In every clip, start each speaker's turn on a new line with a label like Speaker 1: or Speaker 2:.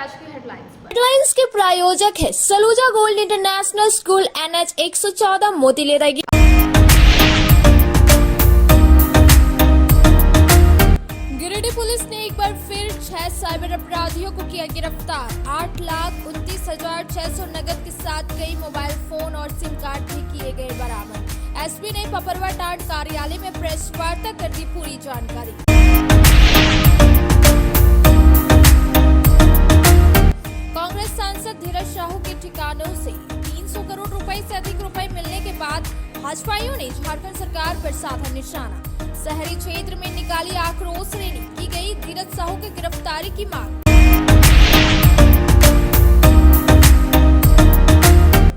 Speaker 1: आज की हेडलाइंस पर।
Speaker 2: हेडलाइंस के प्रायोजक है Saluja Gold International School NH 114 Motilera. Giridih police ने एक बार फिर 6 साइबर अपराधियों को किया गिरफ्तार। 8,29,600 नकद के साथ कई मोबाइल फोन और सिम कार्ड भी किए गए बरामद। एसपी ने पपरवा टांड कार्यालय में प्रेस वार्ता कर दी पूरी जानकारी। कांग्रेस सांसद धीरज साहू के ठिकानों से 300 करोड़ रुपए से अधिक रुपए मिलने के बाद भाजपाइयों ने झारखंड सरकार पर साधा निशाना। शहरी क्षेत्र में निकाली आक्रोश रैली, की गई धीरज साहू की गिरफ्तारी की मांग।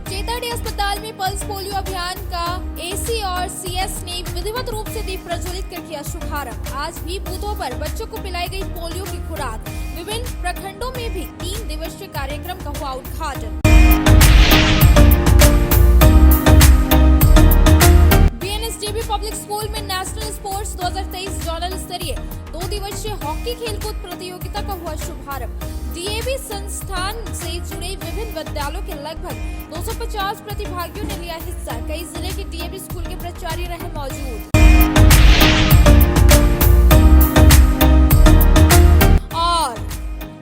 Speaker 2: चेताड़ी अस्पताल में पल्स पोलियो अभियान का AC और CS ने विधिवत रूप से दीप प्रज्वलित कर किया शुभारंभ। आज भी बूथों पर बच्चों को पिलाई गई पोलियो की खुराक। विभिन्न प्रखंडों में भी 3 दिवसीय कार्यक्रम का हुआ उद्घाटन। BNSDB पब्लिक स्कूल में नेशनल स्पोर्ट्स 2023 जोनल स्तरीय 2 दिवसीय हॉकी खेलकूद प्रतियोगिता का हुआ शुभारंभ। DAV संस्थान से जुड़े विभिन्न विद्यालयों के लगभग 250 प्रतिभागियों ने लिया हिस्सा। कई जिले के DAV स्कूल के प्राचार्य रहे मौजूद। और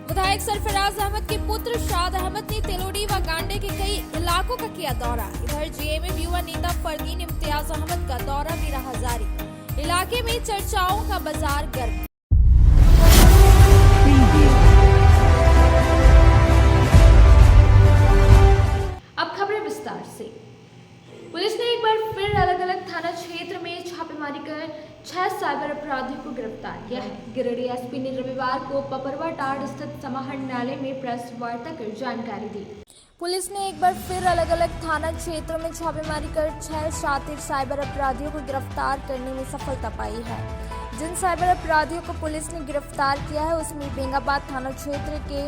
Speaker 2: विधायक सरफराज अहमद के पुत्र शाद अहमद ने तेलोडी व गांडे के कई इलाकों का किया दौरा। इधर JMM युवा नेता फरदीन इम्तियाज अहमद का दौरा भी रहा जारी। इलाके में चर्चाओं का बाजार गर्म।
Speaker 1: अब खबरें विस्तार से। पुलिस ने एक बार फिर अलग अलग थाना क्षेत्र में छापेमारी कर 6 साइबर अपराधियों को गिरफ्तार किया है। गिरिडीह एसपी ने रविवार को पपरवा टांड स्थित समाहरण न्यायालय में प्रेस वार्ता कर जानकारी दी।
Speaker 2: पुलिस ने एक बार फिर अलग अलग थाना क्षेत्रों में छापेमारी कर 6 शातिर साइबर अपराधियों को गिरफ्तार करने में सफलता पाई है। जिन साइबर अपराधियों को पुलिस ने गिरफ्तार किया है उसमें बेंगाबाद थाना क्षेत्र के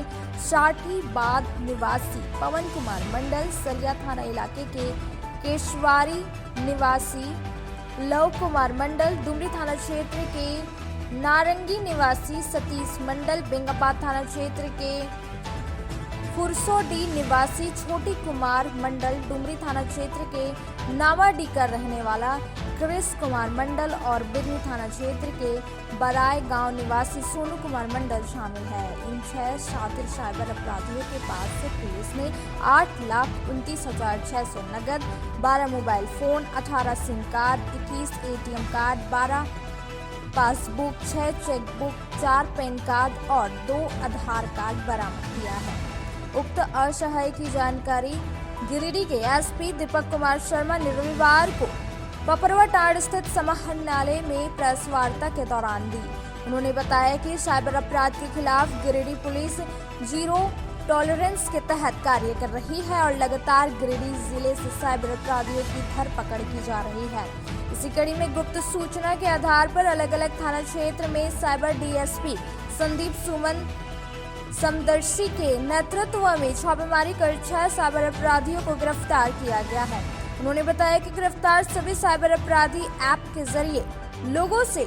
Speaker 2: शाटीबाद निवासी पवन कुमार मंडल, सरिया थाना इलाके के केशवारी निवासी लव कुमार मंडल, डुमरी थाना क्षेत्र के नारंगी निवासी सतीश मंडल, बेंगाबाद थाना क्षेत्र के फुरसोडी निवासी छोटी कुमार मंडल, डुमरी थाना क्षेत्र के नावाडी का रहने वाला क्रिस कुमार मंडल और बिरनी थाना क्षेत्र के बराय गांव निवासी सोनू कुमार मंडल शामिल है। इन 6 शातिर साइबर अपराधियों के पास से पुलिस ने 8,29,600 नकद, 12 mobile phone, 18 SIM card, 21 ATM card, 12 passbook, 6 chequebook, 4 pan card और 2 आधार कार्ड बरामद किया है। उक्त असहाय की जानकारी गिरिडीह के एसपी दीपक कुमार शर्मा ने रविवार को पपरवा टांड स्थित समाहरण न्यायालय में प्रेस वार्ता के दौरान दी। उन्होंने बताया कि साइबर अपराध के खिलाफ गिरिडीह पुलिस जीरो टॉलरेंस के तहत कार्य कर रही है और लगातार गिरिडीह जिले से साइबर अपराधियों की धरपकड़ की जा रही है। इसी कड़ी में गुप्त सूचना के आधार पर अलग अलग थाना क्षेत्र में साइबर DSP संदीप सुमन समदर्शी के नेतृत्व में छापेमारी कर 6 साइबर अपराधियों को गिरफ्तार किया गया है। उन्होंने बताया कि गिरफ्तार सभी साइबर अपराधी ऐप के जरिए लोगों से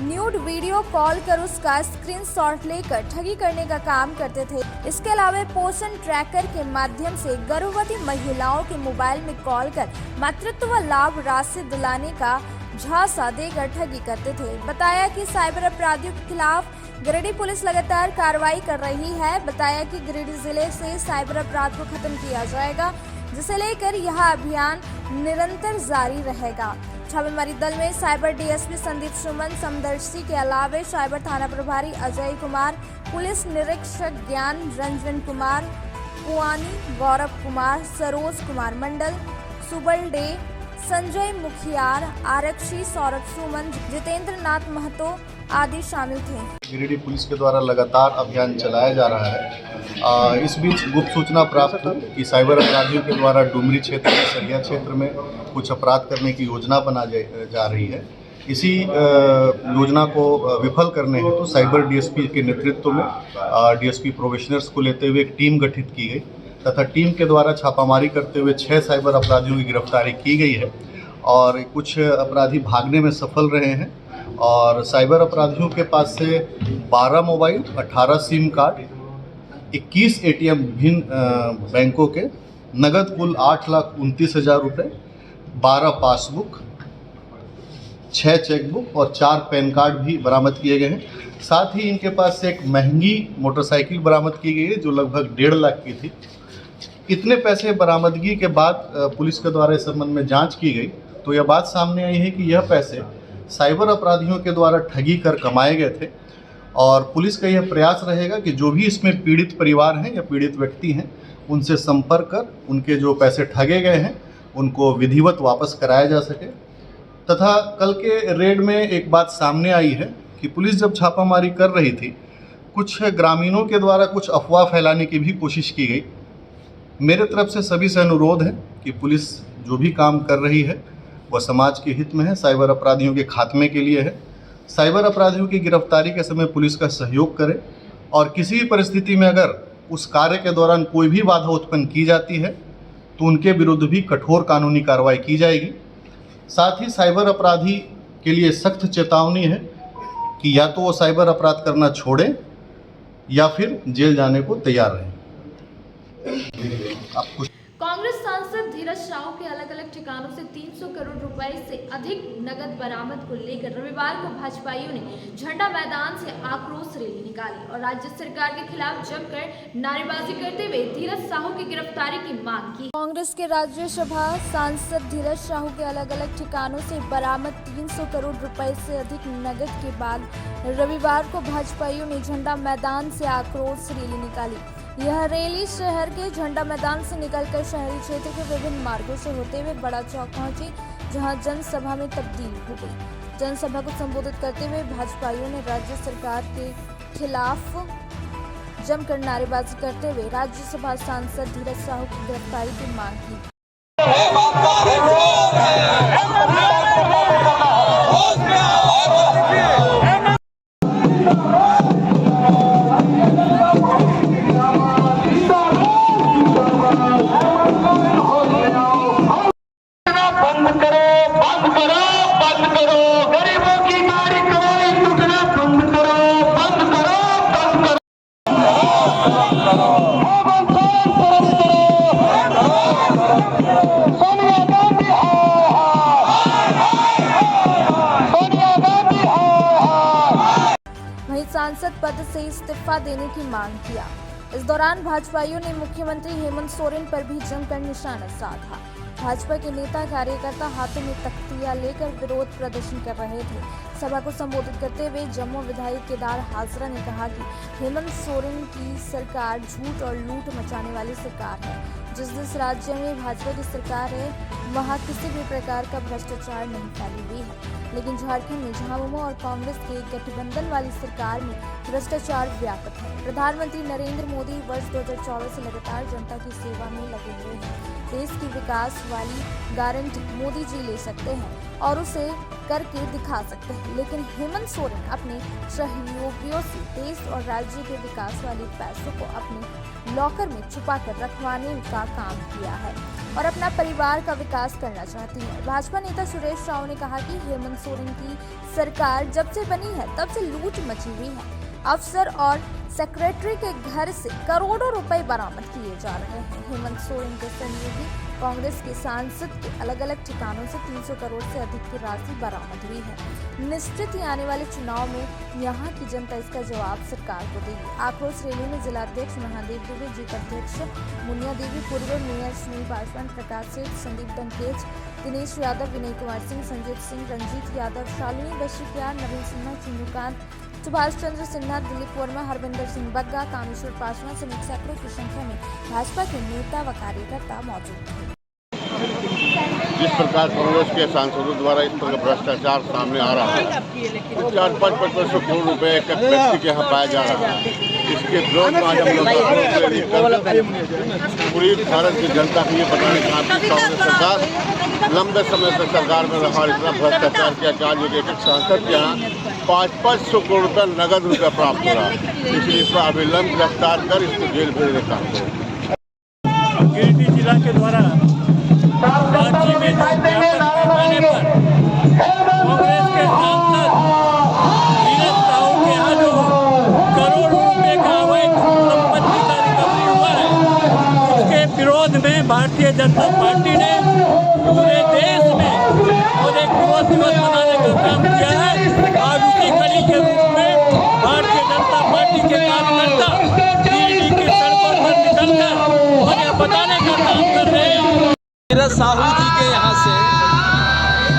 Speaker 2: न्यूड वीडियो कॉल कर उसका स्क्रीनशॉट लेकर ठगी करने का काम करते थे। इसके अलावा पोषण ट्रैकर के माध्यम से गर्भवती महिलाओं के मोबाइल में कॉल कर मातृत्व लाभ राशि दिलाने का झांसा देकर ठगी करते थे। बताया कि साइबर अपराधियों के खिलाफ गिरिडीह पुलिस लगातार कार्रवाई कर रही है। बताया कि गिरिडीह जिले से साइबर अपराध को खत्म किया जाएगा, जिसे लेकर यह अभियान निरंतर जारी रहेगा। छापेमारी दल में साइबर DSP संदीप सुमन समदर्शी के अलावा साइबर थाना प्रभारी अजय कुमार, पुलिस निरीक्षक ज्ञान रंजन कुमार, कुआनी गौरव कुमार, सरोज कुमार मंडल, सुबल डे, संजय मुखियार, आरक्षी सौरभ सुमन, जितेंद्र नाथ महतो आदि शामिल थे।
Speaker 3: गिरिडीह पुलिस के द्वारा लगातार अभियान चलाया जा रहा है। इस बीच गुप्त सूचना प्राप्त हुई कि साइबर अपराधियों के द्वारा डुमरी क्षेत्र में, सरिया क्षेत्र में कुछ अपराध करने की योजना बना जा रही है। इसी योजना को विफल करने हेतु साइबर DSP के नेतृत्व में DSP प्रोबेशनर्स को लेते हुए एक टीम गठित की गई तथा टीम के द्वारा छापामारी करते हुए 6 साइबर अपराधियों की गिरफ्तारी की गई है और कुछ अपराधी भागने में सफल रहे हैं। और साइबर अपराधियों के पास से 12 मोबाइल, 18 सिम कार्ड 21 एटीएम विभिन्न बैंकों के, नगद कुल 8,29,000 रुपये, 12 पासबुक, 6 चेकबुक और 4 पैन कार्ड भी बरामद किए गए हैं। साथ ही इनके पास से एक महंगी मोटरसाइकिल बरामद की गई है जो लगभग 1.5 लाख की थी। इतने पैसे बरामदगी के बाद पुलिस के द्वारा इस संबंध में जांच की गई तो यह बात सामने आई है कि यह पैसे साइबर अपराधियों के द्वारा ठगी कर कमाए गए थे और पुलिस का यह प्रयास रहेगा कि जो भी इसमें पीड़ित परिवार हैं या पीड़ित व्यक्ति हैं उनसे संपर्क कर उनके जो पैसे ठगे गए हैं उनको विधिवत वापस कराया जा सके। तथा कल के रेड में एक बात सामने आई है कि पुलिस जब छापामारी कर रही थी कुछ ग्रामीणों के द्वारा कुछ अफवाह फैलाने की भी कोशिश की गई। मेरे तरफ से सभी से अनुरोध है कि पुलिस जो भी काम कर रही है वह समाज के हित में है, साइबर अपराधियों के खात्मे के लिए है। साइबर अपराधियों की गिरफ्तारी के समय पुलिस का सहयोग करें और किसी भी परिस्थिति में अगर उस कार्य के दौरान कोई भी बाधा उत्पन्न की जाती है तो उनके विरुद्ध भी कठोर कानूनी कार्रवाई की जाएगी। साथ ही साइबर अपराधी के लिए सख्त चेतावनी है कि या तो वो साइबर अपराध करना छोड़ें या फिर जेल जाने को तैयार रहें।
Speaker 1: कांग्रेस सांसद धीरज साहू के अलग अलग ठिकानों से 300 करोड़ रुपए से अधिक नगद बरामद को लेकर रविवार को भाजपाइयों ने झंडा मैदान से आक्रोश रैली निकाली और राज्य सरकार के खिलाफ जमकर नारेबाजी करते हुए धीरज साहू की गिरफ्तारी की मांग की।
Speaker 2: कांग्रेस के राज्यसभा सांसद धीरज साहू के अलग अलग ठिकानों से बरामद 300 करोड़ रुपए से अधिक नकद के बाद रविवार को भाजपाइयों ने झंडा मैदान से आक्रोश रैली निकाली। यह रैली शहर के झंडा मैदान से निकलकर शहरी क्षेत्र के विभिन्न मार्गों से होते हुए बड़ा चौक पहुंची, जहां जनसभा में तब्दील हो गई। जनसभा को संबोधित करते हुए भाजपाइयों ने राज्य सरकार के खिलाफ जमकर नारेबाजी करते हुए राज्यसभा सांसद धीरज साहू की गिरफ्तारी की मांग की। सांसद पद से इस्तीफा देने की मांग किया। इस दौरान भाजपाइयों ने मुख्यमंत्री हेमंत सोरेन पर भी जमकर निशाना साधा। भाजपा के नेता कार्यकर्ता हाथों में तख्तियां लेकर विरोध प्रदर्शन कर रहे थे। सभा को संबोधित करते हुए जम्मू विधायक केदार हाजरा ने कहा कि हेमंत सोरेन की सरकार झूठ और लूट मचाने वाली सरकार है। जिस राज्य में भाजपा की सरकार है वहां किसी भी प्रकार का भ्रष्टाचार नहीं फैली हुई है, लेकिन झारखंड में झामुमो और कांग्रेस के गठबंधन वाली सरकार में भ्रष्टाचार व्यापक है। प्रधानमंत्री नरेंद्र मोदी वर्ष 2014 से लगातार जनता की सेवा में लगे हुए हैं। देश की विकास वाली गारंटी मोदी जी ले सकते हैं और उसे करके दिखा सकते हैं, लेकिन हेमंत सोरेन अपने सहयोगियों से देश और राज्य के विकास वाले पैसों को अपने लॉकर में छुपा कर रखवाने का काम किया है और अपना परिवार का विकास करना चाहती है। भाजपा नेता सुरेश राव ने कहा कि हेमंत सोरेन की सरकार जब से बनी है तब से लूट मची हुई है। अफसर और सेक्रेटरी के घर से करोड़ों रुपए बरामद किए जा रहे हैं। हेमंत सोरेन के सहयोगी कांग्रेस के सांसद के अलग अलग ठिकानों से 300 करोड़ से अधिक की राशि बरामद हुई है। निश्चित ही आने वाले चुनाव में यहां की जनता इसका जवाब सरकार को देगी। आक्रोश रैली में जिलाध्यक्ष महादेव दुबे, जीत अध्यक्ष मुनिया देवी, पूर्व मेयर सुनील पासवान, प्रकाश सेठ, संदीप डंकेज, दिनेश यादव, विनय कुमार सिंह, संजीत सिंह, रंजीत यादव, शालिनी बशीप्यार, नवीन सिन्हा, चंद्रकांत, सुभाष चंद्र सिन्हा, दिलीप वर्मा, हरविंदर सिंह बग्गा, कामेश्वर पासवान समेत सैकड़ों की संख्या में भाजपा के नेता व कार्यकर्ता मौजूद थे।
Speaker 4: जिस प्रकार कांग्रेस के सांसदों द्वारा इस तरह भ्रष्टाचार सामने आ रहा है, 4-5 करोड़ रुपए एक व्यक्ति के यहाँ पाया जा रहा है, इसके विरोध में आज हम लोग पूरी भारत की जनता को ये बताने का कांग्रेस सरकार लंबे समय से सरकार में रहा और इतना भ्रष्टाचार किया कि आज एक सांसद के यहाँ 500 करोड़ रुपये नगद रुपया प्राप्त हो रहा है। इसलिए इसको अविलंब गिरफ्तार कर इसको जेल भेजने का
Speaker 5: गिरिडीह जिला के द्वारा रांची में पैमाने पर कांग्रेस के सांसद धीरज साहू के यहाँ जो करोड़ों रुपए का अवैध संपत्ति का जनता पार्टी ने पूरे देश में और एक दिवस मनाने का काम किया है। आज उसी कड़ी के रूप में भारतीय जनता पार्टी के कार्यकर्ता दिल्ली की सड़कों पर निकलकर और यह बताने का काम कर रहे हैं।
Speaker 6: धीरज साहू जी के यहाँ से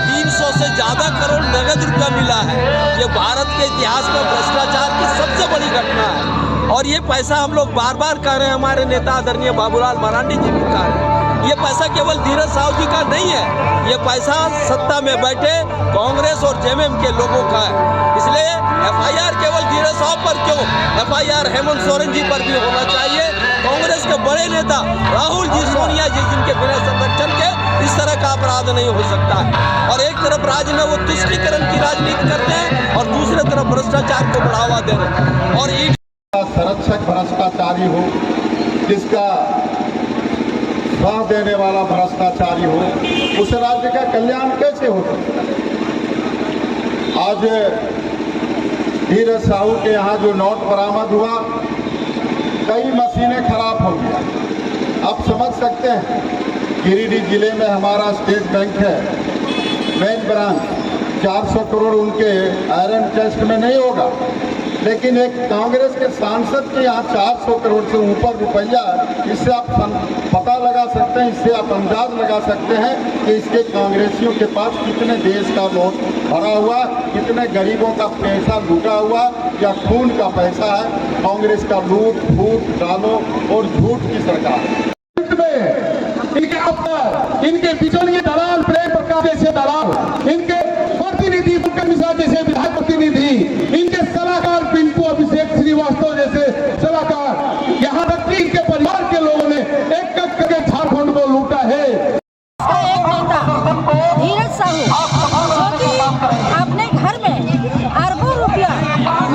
Speaker 6: 300 से ज़्यादा करोड़ नगद रुपया मिला है। ये भारत के इतिहास में भ्रष्टाचार की सबसे बड़ी घटना है और ये पैसा हम लोग बार बार कह रहे हैं, हमारे नेता आदरणीय बाबूलाल मरांडी जी भी कह रहे हैं। ये पैसा केवल धीरज साहू जी का नहीं है, ये पैसा सत्ता में बैठे कांग्रेस और जेएमएम के लोगों का है। इसलिए एफआईआर केवल धीरज साहू पर क्यों, एफआईआर हेमंत सोरेन जी पर भी होना चाहिए। कांग्रेस के बड़े नेता राहुल जी, सोनिया जी, जिनके बिना संरक्षण के इस तरह का अपराध नहीं हो सकता है। और एक तरफ राज्य में वो तुष्टीकरण की राजनीति करते हैं और दूसरी तरफ भ्रष्टाचार को बढ़ावा दे रहे हैं। और
Speaker 7: संरक्षक भ्रष्टाचारी हो, जिसका साथ देने वाला भ्रष्टाचारी हो, उस राज्य का कल्याण कैसे हो सकता है? आज धीरज साहू के यहाँ जो नोट बरामद हुआ, कई मशीनें खराब हो गया। आप समझ सकते हैं, गिरिडीह जिले में हमारा स्टेट बैंक है, मेन ब्रांच, 400 करोड़ उनके आयरन टेस्ट में नहीं होगा, लेकिन एक कांग्रेस के सांसद के यहाँ 400 करोड़ से ऊपर रुपया। इससे आप पता लगा सकते हैं, इससे आप अंदाज लगा सकते हैं कि इसके कांग्रेसियों के पास कितने देश का नोट भरा हुआ, कितने गरीबों का पैसा लूटा हुआ या खून का पैसा है। कांग्रेस का लूट फूट डालो और झूठ की सरकार।
Speaker 8: इनके अफसर, इनके बिचौलिए दलाल, प्रेम प्रकाश जैसे दलाल, इनके प्रतिनिधि मुख्य मिश्रा जैसे विधायक प्रतिनिधि, इनके सलाहकार पिंटू अभिषेक श्रीवास्तव जैसे सलाहकार, यहाँ तक कि इनके परिवार के लोगों ने एक करके झारखंड को लूटा है।
Speaker 9: एक नेता धीरज साहू जो कि अपने घर में अरबों रुपया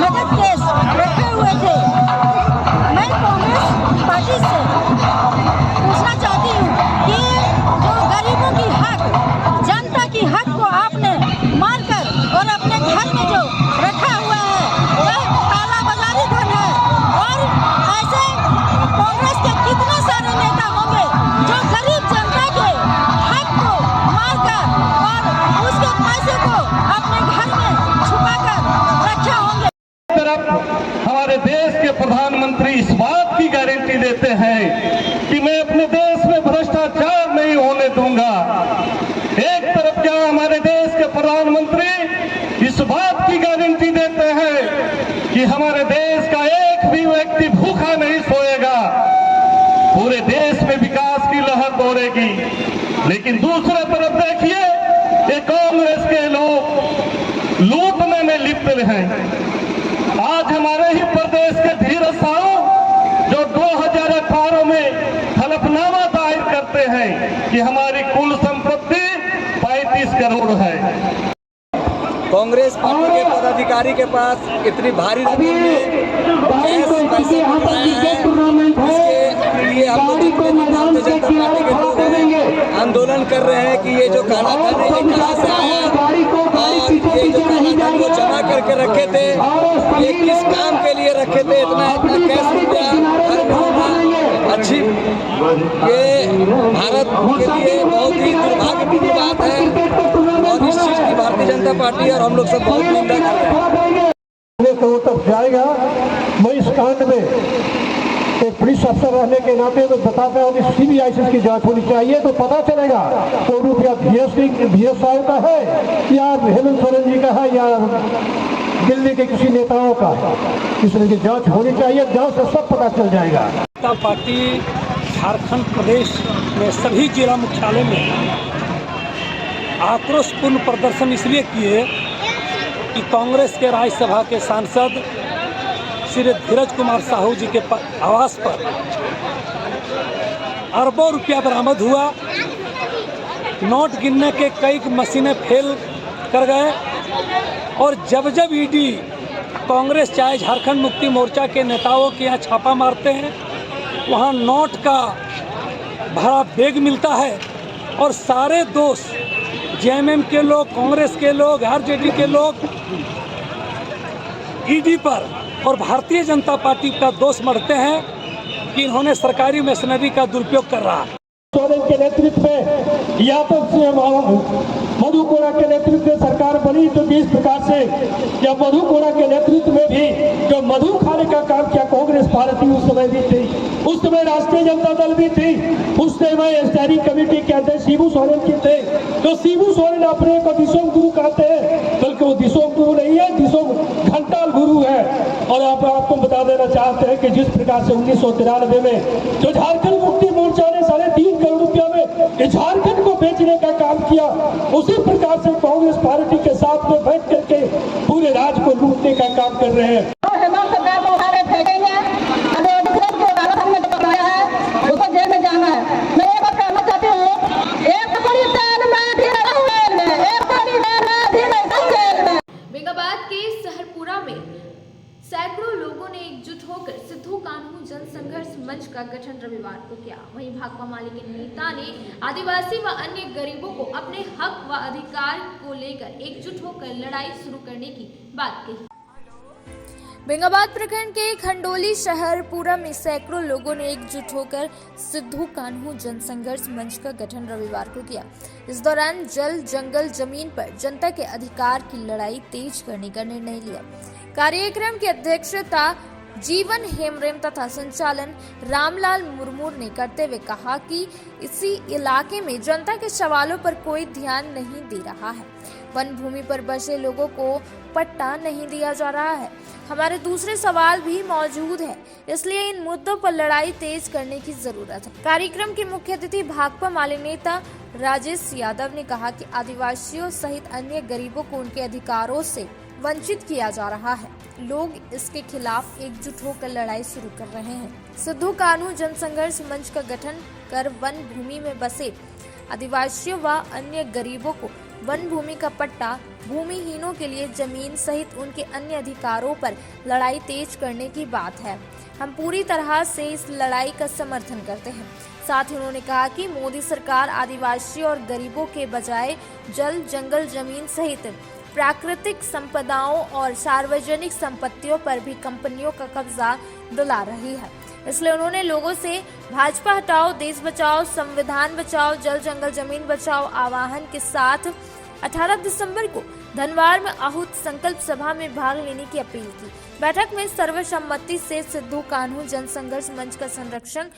Speaker 9: नगद कैश रखे हुए थे। मैं कांग्रेस पार्टी से पूछना चाहती हूँ कि जो गरीबों की हक, जनता की हक को आपने मारकर और अपने घर में जो रखा हुआ है वह काला बाजारी धन है। और ऐसे कांग्रेस के कितने सारे नेता होंगे जो गरीब जनता के हक को मारकर और उसके पैसे को अपने घर में छुपाकर रखे होंगे।
Speaker 8: तरफ हमारे देश के प्रधानमंत्री इस बात की गारंटी देते हैं कि मैं अपने देश में भ्रष्टाचार नहीं होने दूंगा। एक तरफ क्या हमारे देश के प्रधानमंत्री इस बात की गारंटी देते हैं कि हमारे देश का एक भी व्यक्ति भूखा नहीं सोएगा, पूरे देश में विकास की लहर दौड़ेगी। लेकिन दूसरे तरफ देखिए, ये कांग्रेस के लोग लूटने में लिप्त हैं। आज हमारे ही प्रदेश के धीरज साहू जो 2018 में हलफनामा दायर करते हैं कि हमारी कुल संपत्ति 35 करोड़ है।
Speaker 6: कांग्रेस पार्टी के पदाधिकारी के पास इतनी भारी रकम में कैश पैसे मिल रहे हैं, इसके लिए हम लोग भारतीय जनता पार्टी के लोग हैं, आंदोलन कर रहे हैं कि ये जो काला धन है ये कहाँ से आया और ये जो काला धन वो जमा करके रखे थे, ये किस काम के लिए रखे थे, इतना कैश रुपया हर महीना। अच्छी ये भारत के लिए बहुत ही दुर्भाग्यपूर्ण बात है और इस चीज़ की भारतीय जनता पार्टी और हम लोग सब बहुत निंदा कर रहे हैं।
Speaker 8: तो तब जाएगा, मैं इस कांड में एक पुलिस अफसर रहने के नाते तो बताता हूँ कि सीबीआई से इसकी जांच होनी चाहिए, तो पता चलेगा तो रुपया धीरज साहू का है या हेमंत सोरेन जी का है या दिल्ली के किसी नेताओं का। इसलिए की जांच होनी चाहिए, जांच से सब पता चल जाएगा।
Speaker 5: जनता पार्टी झारखंड प्रदेश में सभी जिला मुख्यालय में आक्रोशपूर्ण प्रदर्शन इसलिए किए कि कांग्रेस के राज्यसभा के सांसद श्री धीरज कुमार साहू जी के आवास पर अरबों रुपया बरामद हुआ। नोट गिनने के कई मशीनें फेल कर गए और जब जब ईडी कांग्रेस चाहे झारखंड मुक्ति मोर्चा के नेताओं के यहाँ छापा मारते हैं, वहाँ नोट का भरा बैग मिलता है और सारे दोस्त जेएमएम के लोग, कांग्रेस के लोग, आरजेडी के लोग ईडी पर और भारतीय जनता पार्टी का दोष मढ़ते हैं कि इन्होंने सरकारी मशीनरी का दुरुपयोग कर रहा है।
Speaker 8: के नेतृत्व में या तो मधु कोड़ा के नेतृत्व में सरकार बनी, तो जिस प्रकार से जब मधु कोड़ा के नेतृत्व में भी जो मधु खाने का काम किया कांग्रेस पार्टी उस समय भी थी, उस समय राष्ट्रीय जनता दल भी थी, उस समय स्टैंडिंग कमेटी के अध्यक्ष शिबू सोरेन के थे। तो शिबू सोरेन अपने को दिशोम गुरु कहते हैं, बल्कि वो दिशोम गुरु नहीं है, दिशोम घंटाल गुरु है। और आपको बता देना चाहते हैं कि जिस प्रकार से 1993 में जो झारखंड मुक्ति मोर्चा ने 3.5 करोड़ रुपया में झारखंड को बेचने का काम किया, उसी प्रकार से कांग्रेस पार्टी के साथ में बैठ करके पूरे राज्य को लूटने का काम कर रहे हैं।
Speaker 9: सरकार को उठाने फेंकेंगे, उसको जेल में जाना है। मैं ये बात कहना चाहती हूँ, एक बड़ी जेल में भी जेल में, एक बड़ी जेल में भी जेल में।
Speaker 1: बेंगाबाद के सहरपुरा में सैकड़ों लोगों ने एकजुट होकर सिद्धू कान्हू जनसंघर्ष मंच का गठन रविवार को किया। वहीं भाकपा माले के नेता ने आदिवासी व अन्य गरीबों को अपने हक व अधिकार को लेकर एकजुट होकर लड़ाई शुरू करने की बात कही।
Speaker 2: बेंगाबाद प्रखंड के खंडोली शहरपुरा में सैकड़ों लोगों ने एकजुट होकर सिद्धू कान्हू जनसंघर्ष मंच का गठन रविवार को किया। इस दौरान जल जंगल जमीन पर जनता के अधिकार की लड़ाई तेज करने का निर्णय लिया। कार्यक्रम की अध्यक्षता जीवन हेमरेम तथा संचालन रामलाल मुर्मू ने करते हुए कहा कि इसी इलाके में जनता के सवालों पर कोई ध्यान नहीं दे रहा है। वन भूमि पर बसे लोगों को पट्टा नहीं दिया जा रहा है। हमारे दूसरे सवाल भी मौजूद है, इसलिए इन मुद्दों पर लड़ाई तेज करने की जरूरत है। कार्यक्रम के मुख्य अतिथि भाकपा माले नेता राजेश यादव ने कहा कि आदिवासियों सहित अन्य गरीबों को उनके अधिकारों से वंचित किया जा रहा है। लोग इसके खिलाफ एकजुट होकर लड़ाई शुरू कर रहे हैं। सिद्धू कान्हू जनसंघर्ष मंच का गठन कर वन भूमि में बसे आदिवासियों व अन्य गरीबों को वन भूमि का पट्टा, भूमिहीनों के लिए जमीन सहित उनके अन्य अधिकारों पर लड़ाई तेज करने की बात है। हम पूरी तरह से इस लड़ाई का समर्थन करते हैं। साथ ही उन्होंने कहा कि मोदी सरकार आदिवासियों और गरीबों के बजाय जल जंगल जमीन सहित प्राकृतिक संपदाओं और सार्वजनिक संपत्तियों पर भी कंपनियों का कब्जा दिला रही है। इसलिए उन्होंने लोगों से भाजपा हटाओ, देश बचाओ, संविधान बचाओ, जल जंगल जमीन बचाओ आह्वान के साथ 18 दिसंबर को धनवार में आहूत संकल्प सभा में भाग लेने की अपील की। बैठक में सर्वसम्मति से सिद्धू कान्हू जनसंघर्ष मंच का संरक्षण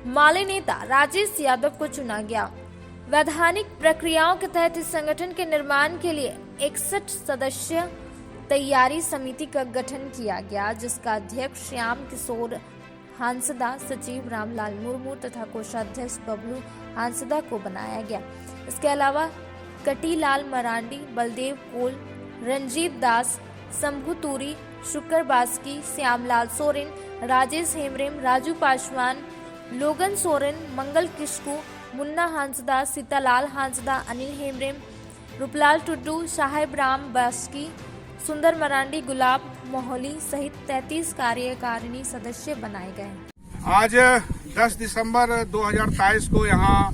Speaker 2: माले नेता राजेश यादव को चुना गया। वैधानिक प्रक्रियाओं के तहत इस संगठन के निर्माण के लिए 61 सदस्य तैयारी समिति का गठन किया गया, जिसका अध्यक्ष श्याम किशोर हांसदा, सचिव रामलाल मुर्मू तथा कोषाध्यक्ष बबलू हांसदा को बनाया गया। इसके अलावा कटीलाल मरांडी, बलदेव कोल, रंजीत दास, शंभू तूरी, शुक्र बास्की, श्यामलाल सोरेन, राजेश हेमरेम, राजू पासवान, लोगन सोरेन, मंगल किस्कू, मुन्ना हांसदा, सीतालाल हांसदा, अनिल हेमरेम, रूपलाल टुड्डू, साहेब राम बास्की, सुंदर मरांडी, गुलाब मोहली सहित 33 कार्यकारिणी सदस्य बनाए गए।
Speaker 10: आज 10 दिसंबर 2023 को यहाँ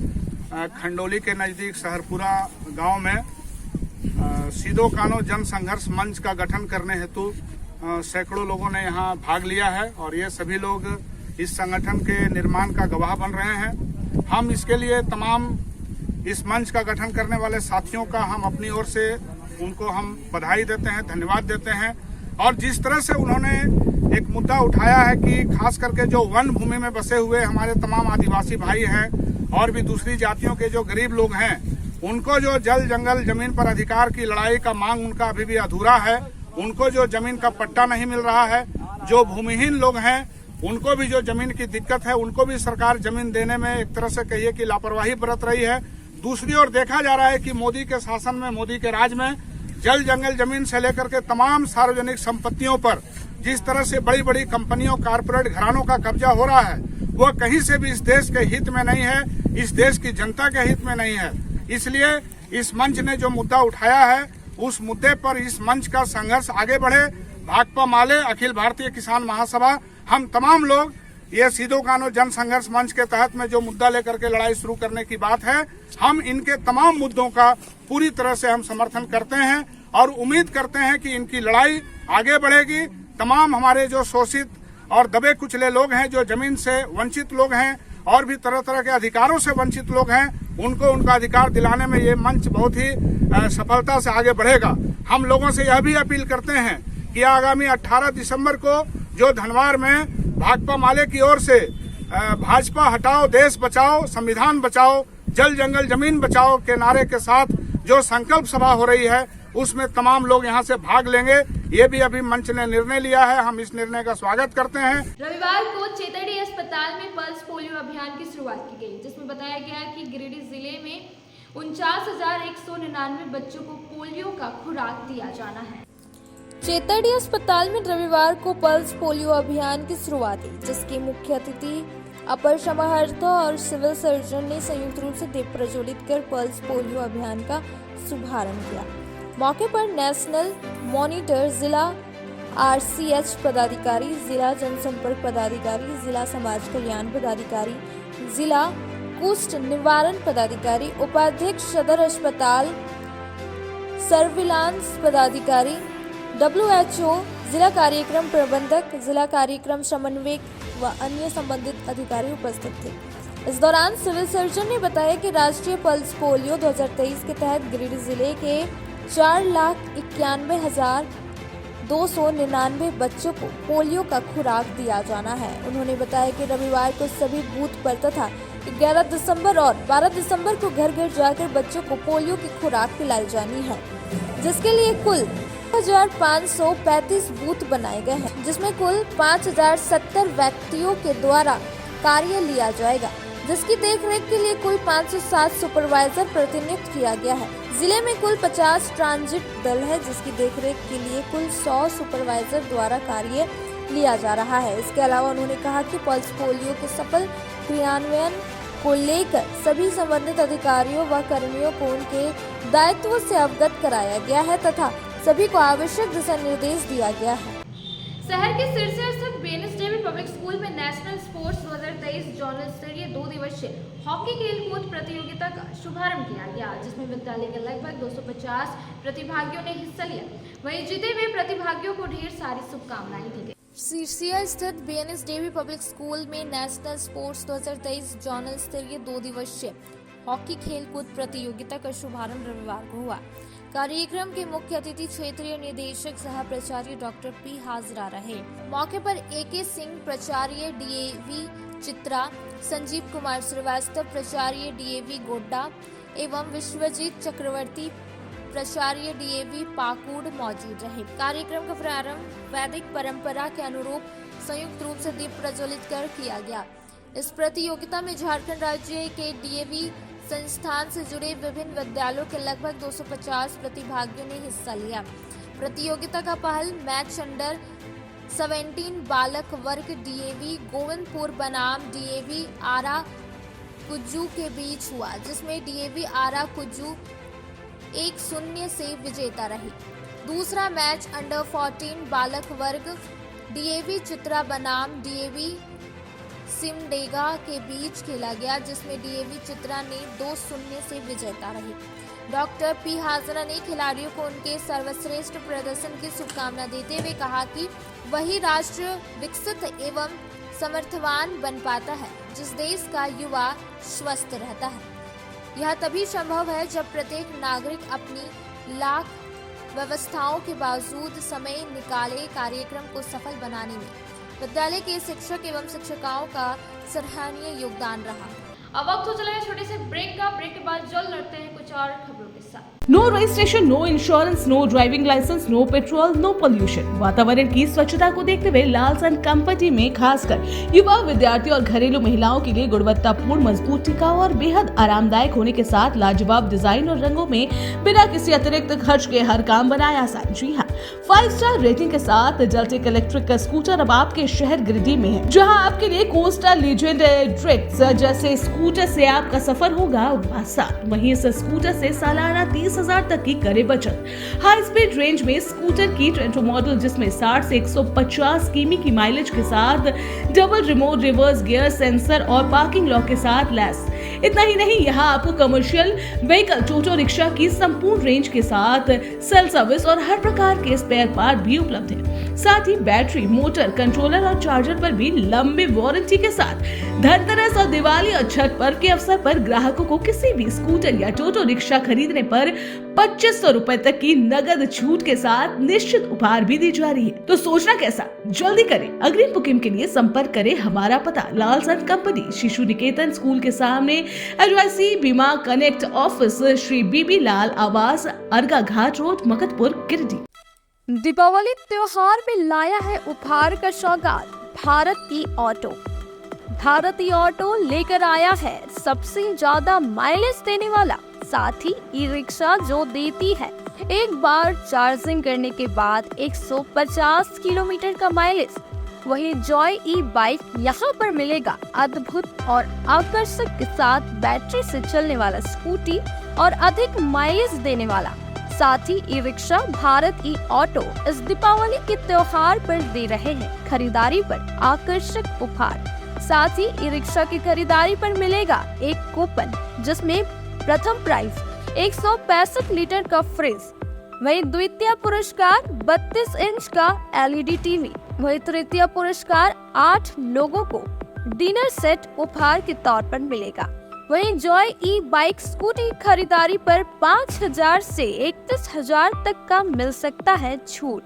Speaker 10: खंडोली के नजदीक सहरपुरा गांव में सिद्धू कान्हू जनसंघर्ष मंच का गठन करने हेतु सैकड़ों लोगों ने यहाँ भाग लिया है और ये सभी लोग इस संगठन के निर्माण का गवाह बन रहे हैं। हम इसके लिए तमाम इस मंच का गठन करने वाले साथियों का हम अपनी ओर से उनको हम बधाई देते हैं, धन्यवाद देते हैं। और जिस तरह से उन्होंने एक मुद्दा उठाया है कि खास करके जो वन भूमि में बसे हुए हमारे तमाम आदिवासी भाई हैं और भी दूसरी जातियों के जो गरीब लोग हैं, उनको जो जल जंगल जमीन पर अधिकार की लड़ाई का मांग उनका अभी भी अधूरा है। उनको जो जमीन का पट्टा नहीं मिल रहा है, जो भूमिहीन लोग हैं उनको भी जो जमीन की दिक्कत है, उनको भी सरकार जमीन देने में एक तरह से कहिए कि लापरवाही बरत रही है। दूसरी ओर देखा जा रहा है कि मोदी के शासन में, मोदी के राज में जल जंगल जमीन से लेकर के तमाम सार्वजनिक संपत्तियों पर जिस तरह से बड़ी बड़ी कंपनियों, कारपोरेट घरानों का कब्जा हो रहा है, वो कहीं से भी इस देश के हित में नहीं है, इस देश की जनता के हित में नहीं है। इसलिए इस मंच ने जो मुद्दा उठाया है, उस मुद्दे पर इस मंच का संघर्ष आगे बढ़े। भाकपा माले, अखिल भारतीय किसान महासभा, हम तमाम लोग ये सिद्धू कान्हू जनसंघर्ष मंच के तहत में जो मुद्दा लेकर के लड़ाई शुरू करने की बात है, हम इनके तमाम मुद्दों का पूरी तरह से हम समर्थन करते हैं और उम्मीद करते हैं कि इनकी लड़ाई आगे बढ़ेगी। तमाम हमारे जो शोषित और दबे कुचले लोग हैं, जो जमीन से वंचित लोग हैं और भी तरह तरह के अधिकारों से वंचित लोग हैं, उनको उनका अधिकार दिलाने में ये मंच बहुत ही सफलता से आगे बढ़ेगा। हम लोगों से यह भी अपील करते हैं कि आगामी 18 दिसंबर को जो धनवार में भाकपा माले की ओर से भाजपा हटाओ देश बचाओ संविधान बचाओ जल जंगल जमीन बचाओ के नारे के साथ जो संकल्प सभा हो रही है, उसमें तमाम लोग यहां से भाग लेंगे। ये भी अभी मंच ने निर्णय लिया है, हम इस निर्णय का स्वागत करते हैं।
Speaker 1: रविवार को चेतड़ी अस्पताल में पल्स पोलियो अभियान की शुरुआत की गई, जिसमें बताया गया कि गिरिडीह जिले में 49,199 बच्चों को पोलियो का खुराक दिया जाना है।
Speaker 2: चेतड़ी अस्पताल में रविवार को पल्स पोलियो अभियान की शुरुआत हुई, जिसके मुख्य अतिथि अपर समाहर्ता और सिविल सर्जन ने संयुक्त रूप से दीप प्रज्वलित कर पल्स पोलियो अभियान का शुभारंभ किया। मौके पर नेशनल मॉनिटर, जिला RCH पदाधिकारी, जिला जनसंपर्क पदाधिकारी, जिला समाज कल्याण पदाधिकारी, जिला कुष्ठ निवारण पदाधिकारी, उपाध्यक्ष सदर अस्पताल, सर्विलांस पदाधिकारी, WHO, जिला कार्यक्रम प्रबंधक, जिला कार्यक्रम समन्वयक व अन्य संबंधित अधिकारी उपस्थित थे। इस दौरान सिविल सर्जन ने बताया कि राष्ट्रीय पल्स पोलियो 2023 के तहत गिरिडीह जिले के 4,91,299 बच्चों को पोलियो का खुराक दिया जाना है। उन्होंने बताया कि रविवार को सभी बूथ पर तथा 11 दिसंबर और 12 दिसंबर को घर घर जाकर बच्चों को पोलियो की खुराक पिलाई जानी है, जिसके लिए कुल 1,535 बूथ बनाए गए हैं, जिसमें कुल 5,070 व्यक्तियों के द्वारा कार्य लिया जाएगा, जिसकी देखरेख के लिए कुल 507 सुपरवाइजर प्रतिनियुक्त किया गया है। जिले में कुल 50 ट्रांजिट दल है, जिसकी देखरेख के लिए कुल 100 सुपरवाइजर द्वारा कार्य लिया जा रहा है। इसके अलावा उन्होंने कहा कि पल्स पोलियो के सफल क्रियान्वयन को लेकर सभी संबंधित अधिकारियों व कर्मियों को उनके दायित्व से अवगत कराया गया है तथा सभी को आवश्यक दिशा निर्देश दिया गया है।
Speaker 1: शहर के सिरसा स्थित BNSDB पब्लिक स्कूल में नेशनल स्पोर्ट्स 2023 जोनल स्तरीय 2 दिवसीय हॉकी खेलकूद प्रतियोगिता का शुभारंभ किया गया, जिसमें विद्यालय के लगभग 250 प्रतिभागियों ने हिस्सा लिया। वहीं जीते हुए प्रतिभागियों को ढेर सारी शुभकामनाएं दी गई।
Speaker 2: सिरसा स्थित BNSDB पब्लिक स्कूल में नेशनल स्पोर्ट्स 2023 जोनल स्तरीय 2 दिवसीय हॉकी खेलकूद प्रतियोगिता का शुभारंभ रविवार को हुआ। कार्यक्रम के मुख्य अतिथि क्षेत्रीय निदेशक सह प्राचार्य डॉक्टर P हाजरा रहे। मौके पर AK सिंह प्राचार्य DAV चित्रा, संजीव कुमार श्रीवास्तव प्राचार्य DAV गोड्डा एवं विश्वजीत चक्रवर्ती प्राचार्य DAV पाकुड़ मौजूद रहे। कार्यक्रम का प्रारंभ वैदिक परंपरा के अनुरूप संयुक्त रूप से दीप प्रज्वलित कर किया गया। इस प्रतियोगिता में झारखंड राज्य के DAV संस्थान से जुड़े विभिन्न विद्यालयों के लगभग 250 प्रतिभागियों ने हिस्सा लिया। प्रतियोगिता का पहल मैच अंडर 17 बालक वर्ग DAV गोविंदपुर बनाम DAV आरा कुज्जू के बीच हुआ, जिसमें DAV आरा कुज्जू 1-0 से विजेता रही। दूसरा मैच अंडर 14 बालक वर्ग DAV चित्रा बनाम DAV सिमडेगा के बीच खेला गया, जिसमें DAV चित्रा ने 2-0 से विजेता रही। डॉक्टर P हाजरा ने खिलाड़ियों को उनके सर्वश्रेष्ठ प्रदर्शन की शुभकामना देते हुए कहा कि वही राष्ट्र विकसित एवं समर्थवान बन पाता है जिस देश का युवा स्वस्थ रहता है। यह तभी संभव है जब प्रत्येक नागरिक अपनी लाख व्यवस्थाओं के बावजूद समय निकाले। कार्यक्रम को सफल बनाने में विद्यालय के शिक्षक एवं शिक्षिकाओं का सराहनीय योगदान रहा।
Speaker 1: अब वक्त हो चला है छोटे से ब्रेक का। ब्रेक के बाद जल्द लौटते हैं कुछ और खबरों के साथ।
Speaker 11: No registration, no insurance, no driving licence, no petrol, no pollution. वातावरण की स्वच्छता को देखते हुए लालसन कंपनी में खासकर युवा, विद्यार्थी और घरेलू महिलाओं के लिए गुणवत्तापूर्ण, मजबूत, टिकाऊ और बेहद आरामदायक होने के साथ लाजवाब डिजाइन और रंगों में बिना किसी अतिरिक्त खर्च के हर काम बनाया आसान। जी हाँ, 5 स्टार रेटिंग के साथ जलटेक इलेक्ट्रिक का स्कूटर अब आपके शहर गिरिडीह में है, जहाँ आपके लिए कोस्टा लीजेंड ट्रिक्स जैसे स्कूटर से आपका सफर होगा आसान। वहीं इस स्कूटर से सालाना 30,000 तक की करे बचत। हाई स्पीड रेंज में स्कूटर की ट्रेंटो मॉडल, जिसमें 60 से 150 किमी की माइलेज के साथ double remote reverse gear sensor और पार्किंग लॉक के साथ लैस इतना ही नहीं, यहाँ आपको कमर्शियल व्हीकल टोटो रिक्शा की संपूर्ण रेंज के साथ सेल सर्विस और हर प्रकार के स्पेयर पार्ट भी उपलब्ध है। साथ ही बैटरी, मोटर, कंट्रोलर और चार्जर पर भी लंबी वारंटी के साथ धनतेरस और दिवाली और छठ पर्व के अवसर पर ग्राहकों को किसी भी स्कूटर या टोटो रिक्शा खरीदने पर 2500 रुपए तक की नगद छूट के साथ निश्चित उपहार भी दी जा रही है। तो सोचना कैसा, जल्दी करें। अग्रिम बुकिंग के लिए संपर्क करें। हमारा पता लाल्स एंड कंपनी, शिशु निकेतन स्कूल के सामने, एचवाईसी बीमा कनेक्ट ऑफिस, श्री बीबी लाल आवास, अर्गा घाट रोड, मगधपुर, गिरिडीह।
Speaker 2: दीपावली त्योहार में लाया है उपहार का सौगात भारती ऑटो। भारती ऑटो लेकर आया है सबसे ज्यादा माइलेज देने वाला, साथ ही ई रिक्शा जो देती है एक बार चार्जिंग करने के बाद 150 किलोमीटर का माइलेज। वही जॉय ई बाइक यहाँ पर मिलेगा अद्भुत और आकर्षक के साथ बैटरी से चलने वाला स्कूटी और अधिक माइलेज देने वाला। साथ ही ई रिक्शा भारत ई ऑटो इस दीपावली के त्योहार पर दे रहे हैं खरीदारी पर आकर्षक उपहार। साथ ही ई रिक्शा की खरीदारी पर मिलेगा एक कूपन, जिसमें प्रथम प्राइज 165 लीटर का फ्रिज, वही द्वितीय पुरस्कार 32 इंच का एलईडी टीवी, वही तृतीय पुरस्कार 8 लोगों को डिनर सेट उपहार के तौर पर मिलेगा। वहीं जॉय ई बाइक स्कूटी खरीदारी पर 5000 से 31000 तक का मिल सकता है छूट।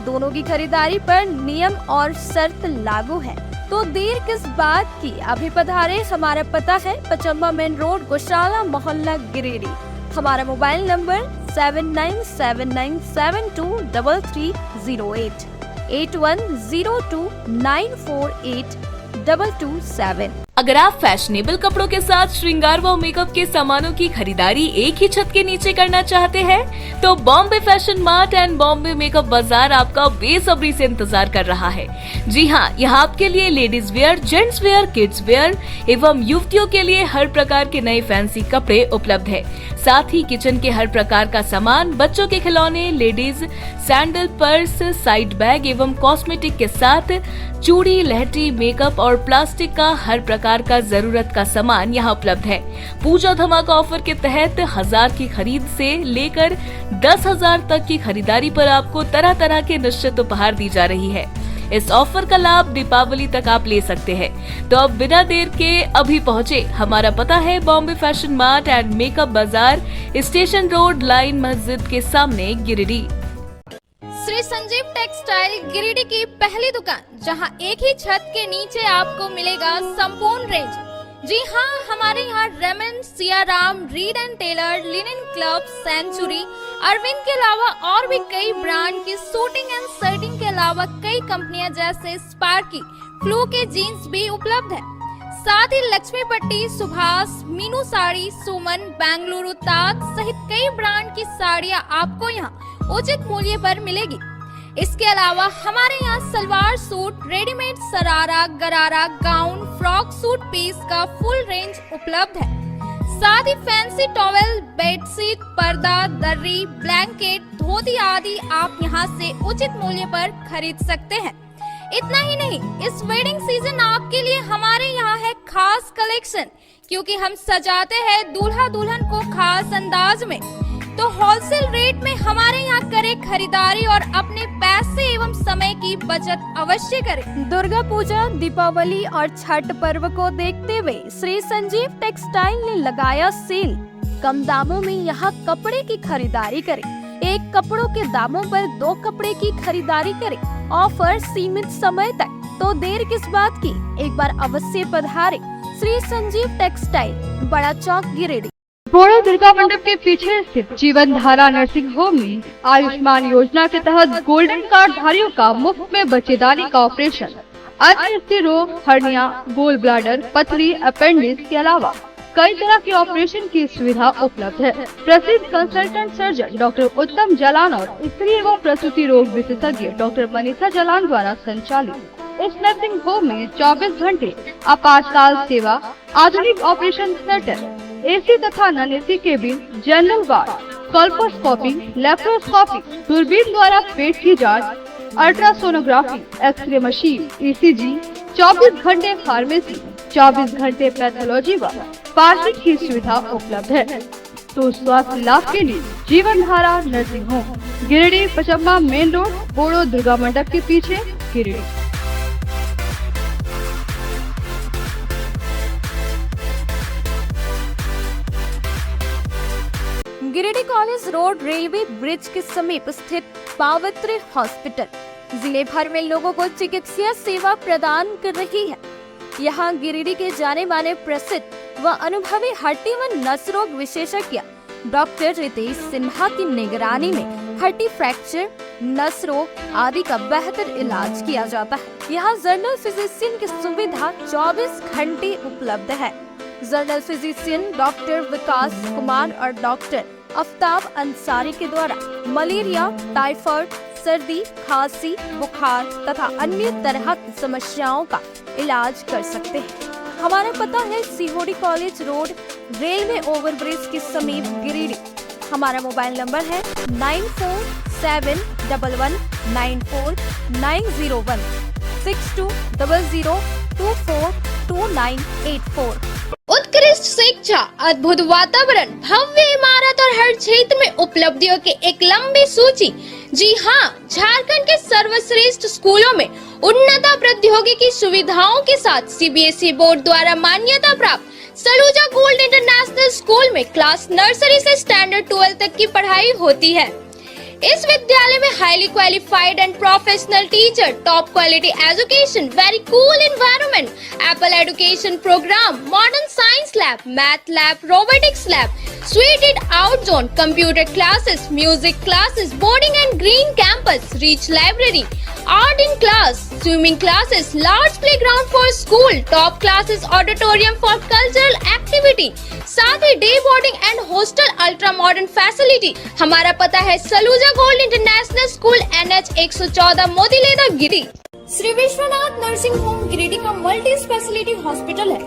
Speaker 2: दोनों की खरीदारी पर नियम और शर्त लागू है, तो देर किस बात की, अभी पधारे। हमारा पता है पचम्बा मेन रोड, गौशाला मोहल्ला, गिरिडीह। हमारा मोबाइल नंबर 7979723308 8102948227।
Speaker 12: अगर आप फैशनेबल कपड़ों के साथ श्रृंगार व मेकअप के सामानों की खरीदारी एक ही छत के नीचे करना चाहते हैं, तो Bombay fashion mart and Bombay makeup बाजार आपका बेसब्री से इंतजार कर रहा है। जी हाँ, यहाँ आपके लिए ladies wear, gents wear, kids where एवं युवतियों के लिए हर प्रकार के नए फैंसी कपड़े उपलब्ध है। साथ ही किचन के हर प्रकार का सामान, बच्चों के खिलौने, ladies sandal, purse, side bag एवं कॉस्मेटिक के साथ चूड़ी, लहठी, मेकअप और प्लास्टिक का हर प्रकार का जरूरत का सामान यहाँ उपलब्ध है। पूजा धमाका ऑफर के तहत 1000 की खरीद से लेकर 10,000 तक की खरीदारी पर आपको तरह तरह के निश्चित उपहार दी जा रही है। इस ऑफर का लाभ दीपावली तक आप ले सकते हैं। तो अब बिना देर के अभी पहुँचे। हमारा पता है Bombay fashion mart and makeup बाजार, स्टेशन रोड, लाइन मस्जिद के सामने, गिरिडीह।
Speaker 1: श्री संजीव टेक्सटाइल गिरिडीह की पहली दुकान, जहां एक ही छत के नीचे आपको मिलेगा संपूर्ण रेंज। जी हाँ, हमारे यहाँ Raymond, Siyaram, Reid and Taylor, Linen Club, Century, Arvind के अलावा और भी कई ब्रांड की सूटिंग एंड शर्टिंग के अलावा कई कंपनियां जैसे स्पार्की, फ्लू के जीन्स भी उपलब्ध है। साथ ही लक्ष्मी पट्टी, सुभाष, मीनू साड़ी, सुमन, बेंगलुरु ताज सहित कई ब्रांड की साड़ियां आपको यहाँ उचित मूल्य पर मिलेगी। इसके अलावा हमारे यहाँ सलवार सूट, रेडीमेड सरारा, गरारा, गाउन, फ्रॉक सूट पीस का फुल रेंज उपलब्ध है। साथ ही फैंसी टॉवेल, बेडशीट, पर्दा, दर्री, ब्लैंकेट, धोती आदि आप यहाँ से उचित मूल्य पर खरीद सकते हैं। इतना ही नहीं, इस वेडिंग सीजन आपके लिए हमारे यहाँ है खास कलेक्शन, क्योंकि हम सजाते हैं दूल्हा दुल्हन को खास अंदाज में। तो होलसेल रेट में हमारे यहाँ करें खरीदारी और अपने पैसे एवं समय की बचत अवश्य करें।
Speaker 2: दुर्गा पूजा, दीपावली और छठ पर्व को देखते हुए श्री संजीव टेक्सटाइल ने लगाया सेल। कम दामों में यहाँ कपड़े की खरीदारी करें। एक कपड़ों के दामों पर 2 कपड़े की खरीदारी करें। ऑफर सीमित समय तक, तो देर किस बात की, एक बार अवश्य पधारें। श्री संजीव टेक्सटाइल, बड़ा चौक, गिरिडीह।
Speaker 13: बोड़ो दुर्गा मंडप के पीछे स्थित जीवन धारा नर्सिंग होम में आयुष्मान योजना के तहत गोल्डन कार्ड धारियों का मुफ्त में बच्चेदानी का ऑपरेशन, अन्य स्त्री रोग, हर्निया, गोल ब्लैडर, पथरी, अपेंडिक्स के अलावा कई तरह के ऑपरेशन की सुविधा उपलब्ध है। प्रसिद्ध कंसल्टेंट सर्जन डॉक्टर उत्तम जलान और स्त्री एवं प्रसूति रोग विशेषज्ञ डॉक्टर मनीषा जलान द्वारा संचालित इस नर्सिंग होम में 24 घंटे आपातकाल सेवा, आधुनिक ऑपरेशन थिएटर, एसी तथा non AC cabin, general ward, colposcopy, laparoscopy, दूरबीन द्वारा पेट की जांच, अल्ट्रासोनोग्राफी, एक्सरे मशीन, ईसीजी, 24 घंटे फार्मेसी, 24 घंटे पैथोलॉजी व पार्किंग की सुविधा उपलब्ध है। तो स्वास्थ्य लाभ के लिए Jeevan Dhara nursing home, Giridih Pachamba main road, बोड़ो दुर्गा मंडप के पीछे, Giridih.
Speaker 2: Giridih college road railway bridge के समीप स्थित पावित्र हॉस्पिटल जिले भर में लोगों को चिकित्सीय सेवा प्रदान कर रही है। यहाँ गिरिडीह के जाने माने प्रसिद्ध व अनुभवी हड्डी व नस रोग विशेषज्ञ डॉक्टर रितेश सिन्हा की निगरानी में हड्डी फ्रैक्चर, नस रोग आदि का बेहतर इलाज किया जाता है। यहाँ जनरल फिजिशियन की सुविधा 24 घंटे उपलब्ध है। जनरल फिजिशियन डॉक्टर विकास कुमार और डॉक्टर आफ्ताब अंसारी के द्वारा मलेरिया, टाइफाइड, सर्दी, खांसी, बुखार तथा अन्य तरह की समस्याओं का इलाज कर सकते हैं। हमारा पता है सीहोडी कॉलेज रोड, रेलवे ओवरब्रिज के समीप, गिरिडीह। हमारा मोबाइल नंबर है 9471194901 6200242984।
Speaker 1: उत्कृष्ट शिक्षा, अद्भुत वातावरण, भव्य इमारत और हर क्षेत्र में उपलब्धियों की एक लंबी सूची। जी हाँ, झारखंड के सर्वश्रेष्ठ स्कूलों में उन्नत प्रौद्योगिकी सुविधाओं के साथ सीबीएसई बोर्ड द्वारा मान्यता प्राप्त सलूजा गोल्ड इंटरनेशनल स्कूल में क्लास नर्सरी से स्टैंडर्ड 12 तक की पढ़ाई होती है। इस विद्यालय में highly qualified and professional teacher, top quality education, very cool environment, Apple education programme, modern science lab, math lab, robotics lab, suited out zone, computer classes, music classes, boarding and green campus, rich library, art in class, swimming classes, large playground for school, top classes, auditorium for cultural activity, साथ ही day boarding and hostel ultra modern facility. हमारा पता है Saluja Gold International School, NH 114, Motileda, Giridih.
Speaker 2: Shri Vishwanath nursing home Giridih का multi speciality hospital है।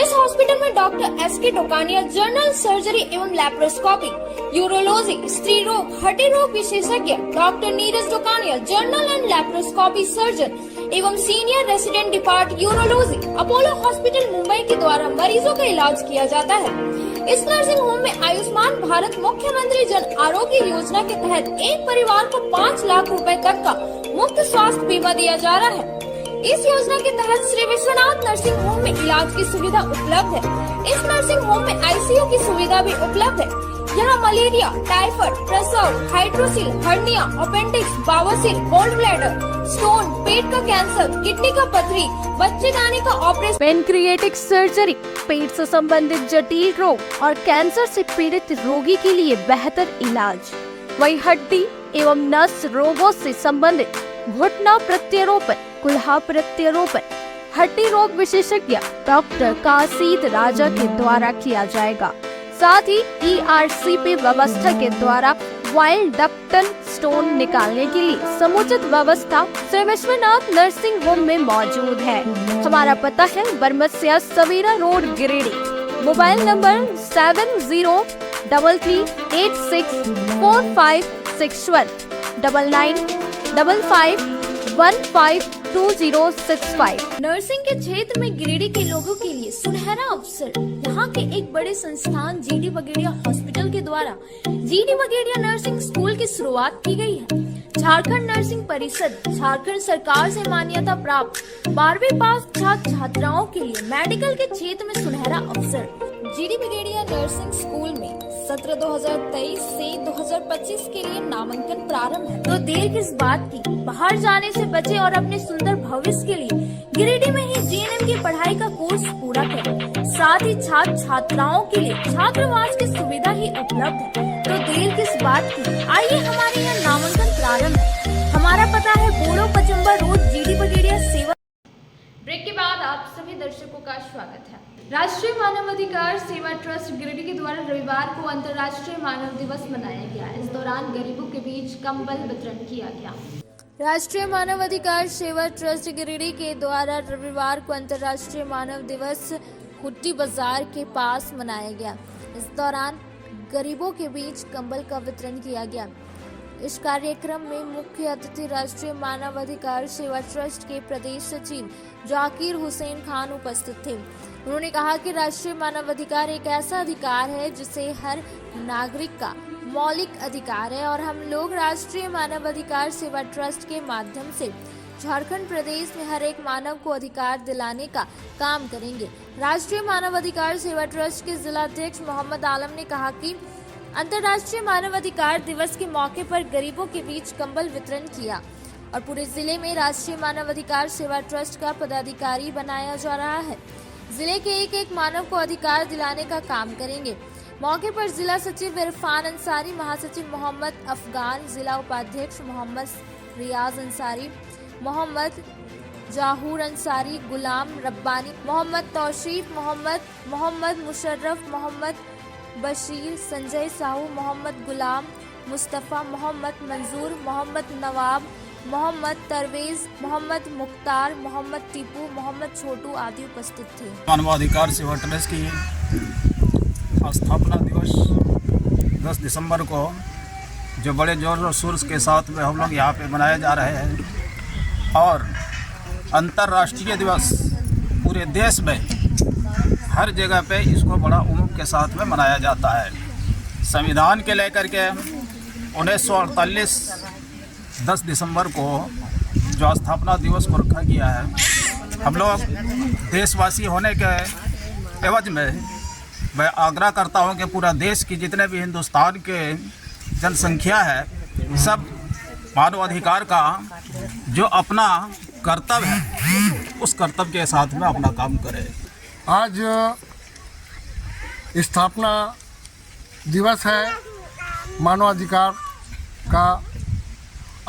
Speaker 2: इस hospital में doctor SK Tokania general surgery एवं लैप्रोस्कोपी, यूरोलॉजी, स्त्री रोग, हड्डी रोग विशेषज्ञ, doctor Neeraj Tokania general and laparoscopy surgeon एवं senior resident depart urology, Apollo hospital Mumbai के द्वारा मरीजों का इलाज किया जाता है। इस नर्सिंग होम में आयुष्मान भारत मुख्यमंत्री जन आरोग्य योजना के तहत एक परिवार को 5 लाख रुपए तक का मुफ्त स्वास्थ्य बीमा दिया जा रहा है। इस योजना के तहत श्री विश्वनाथ नर्सिंग होम में इलाज की सुविधा उपलब्ध है। इस नर्सिंग होम में ICU की सुविधा भी उपलब्ध है। यहाँ मलेरिया, टाइफाइड, प्रसव, हाइड्रोसिल, हर्निया, अपेंडिक्स, बावसीर, गोल्ड ब्लैडर, स्टोन, पेट का कैंसर, किडनी का पथरी, बच्चेदानी का ऑपरेशन, पेनक्रिएटिक सर्जरी, पेट से संबंधित जटिल रोग और कैंसर से पीड़ित रोगी के लिए बेहतर इलाज। वही हड्डी एवं नस रोगों से संबंधित घुटना प्रत्यारोपण, कुल्हा प्रत्यारोपण, हड्डी रोग विशेषज्ञ डॉक्टर काशीद राजा के द्वारा किया जाएगा। साथ ही ERCP व्यवस्था के द्वारा वाइल डक्टल स्टोन निकालने के लिए समुचित व्यवस्था श्री विश्वनाथ नर्सिंग होम में मौजूद है। हमारा पता है Baramasia Savera road, Giridih. Mobile number 7000864561 9955152065। Nursing के क्षेत्र में गिरिडीह के लोगों के लिए सुनहरा अवसर। यहाँ के एक बड़े संस्थान GD बगेड़िया हॉस्पिटल के द्वारा GD बगेड़िया नर्सिंग स्कूल की शुरुआत की गई है। झारखंड नर्सिंग परिषद झारखंड सरकार से मान्यता प्राप्त 12वीं पास छात्र छात्राओं के लिए मेडिकल के क्षेत्र में सुनहरा अवसर। GD बगेड़िया नर्सिंग स्कूल में सत्र 2023 से 2025 के लिए नामांकन प्रारंभ है। तो देर किस बात की, बाहर जाने से बचे और अपने सुंदर भविष्य के लिए गिरिडीह में ही GNM की पढ़ाई का कोर्स पूरा करें। साथ ही छात्र छात्राओं के लिए छात्रावास की सुविधा ही उपलब्ध है। तो देर किस बात की, आइए हमारे यहाँ नामांकन प्रारंभ है। हमारा पता है बोड़ो पचम्बा रोड, GD बगेड़िया सेवा।
Speaker 1: ब्रेक के बाद आप सभी दर्शकों का स्वागत है। राष्ट्रीय मानवाधिकार सेवा ट्रस्ट गिरिडीह के द्वारा रविवार को अंतर्राष्ट्रीय मानव दिवस मनाया गया। इस दौरान गरीबों के बीच कंबल वितरण किया गया।
Speaker 2: राष्ट्रीय मानवाधिकार सेवा ट्रस्ट गिरिडीह के द्वारा रविवार को अंतर्राष्ट्रीय मानव दिवस हुट्टी बाजार के पास मनाया गया। इस दौरान गरीबों के बीच कंबल का वितरण किया गया। इस कार्यक्रम में मुख्य अतिथि राष्ट्रीय मानवाधिकार सेवा ट्रस्ट के प्रदेश सचिव जाकिर हुसैन खान उपस्थित थे। उन्होंने कहा कि राष्ट्रीय मानवाधिकार एक ऐसा अधिकार है जिसे हर नागरिक का मौलिक अधिकार है और हम लोग राष्ट्रीय मानवाधिकार सेवा ट्रस्ट के माध्यम से झारखंड प्रदेश में हर एक मानव को अधिकार दिलाने का काम करेंगे। राष्ट्रीय मानवाधिकार सेवा ट्रस्ट के जिला अध्यक्ष मोहम्मद आलम ने कहा कि अंतर्राष्ट्रीय मानवाधिकार दिवस के मौके पर गरीबों के बीच कंबल वितरण किया और पूरे जिले में राष्ट्रीय मानवाधिकार सेवा ट्रस्ट का पदाधिकारी बनाया जा रहा है। जिले के एक एक मानव को अधिकार दिलाने का काम करेंगे। मौके पर जिला सचिव इरफान अंसारी, महासचिव मोहम्मद अफगान, जिला उपाध्यक्ष मोहम्मद रियाज अंसारी, मोहम्मद जाहूर अंसारी, गुलाम रब्बानी, मोहम्मद तौशीफ, मोहम्मद मुशर्रफ, मोहम्मद बशीर, संजय साहू, मोहम्मद गुलाम, मुस्तफ़ा, मोहम्मद मंजूर, मोहम्मद नवाब, मोहम्मद तरवेज, मोहम्मद मुख्तार, मोहम्मद टीपू, मोहम्मद छोटू आदि उपस्थित थे।
Speaker 14: मानवाधिकार सेवा ट्रस्ट की स्थापना दिवस 10 दिसंबर को जो बड़े जोर और शोर के साथ में हम लोग यहाँ पे मनाए जा रहे हैं और अंतर्राष्ट्रीय दिवस पूरे देश में हर जगह पे इसको बड़ा उमंग के साथ में मनाया जाता है। संविधान के लेकर के 1948 10 दिसंबर को जो स्थापना दिवस को रखा गया है, हम लोग देशवासी होने के एवज में मैं आग्रह करता हूं कि पूरा देश की जितने भी हिंदुस्तान के जनसंख्या है सब मानवाधिकार का जो अपना कर्तव्य है उस कर्तव्य के साथ में अपना काम करें।
Speaker 7: आज स्थापना दिवस है मानवाधिकार का।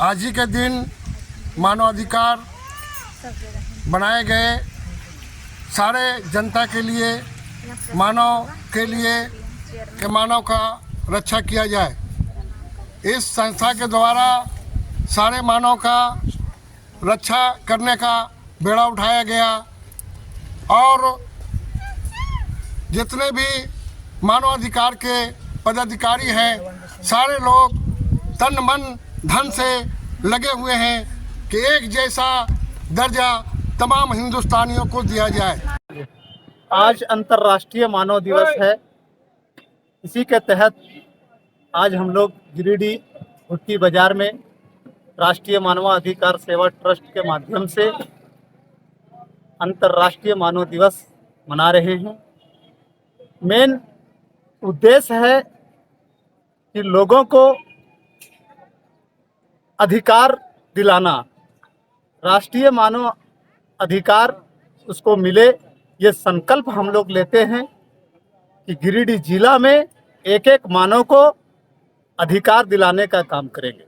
Speaker 7: आज ही के दिन मानवाधिकार बनाए गए सारे जनता के लिए, मानव के लिए कि मानव का रक्षा किया जाए। इस संस्था के द्वारा सारे मानव का रक्षा करने का बेड़ा उठाया गया और जितने भी मानवाधिकार के पदाधिकारी हैं सारे लोग तन मन धन से लगे हुए हैं कि एक जैसा दर्जा तमाम हिंदुस्तानियों को दिया जाए।
Speaker 15: आज अंतर्राष्ट्रीय मानव दिवस है। इसी के तहत आज हम लोग गिरिडीह भुट्टी बाजार में राष्ट्रीय मानवाधिकार सेवा ट्रस्ट के माध्यम से अंतर्राष्ट्रीय मानव दिवस मना रहे हैं। मेन उद्देश्य है कि लोगों को अधिकार दिलाना, राष्ट्रीय मानव अधिकार उसको मिले, ये संकल्प हम लोग लेते हैं कि गिरिडीह जिला में एक एक मानव को अधिकार दिलाने का काम करेंगे।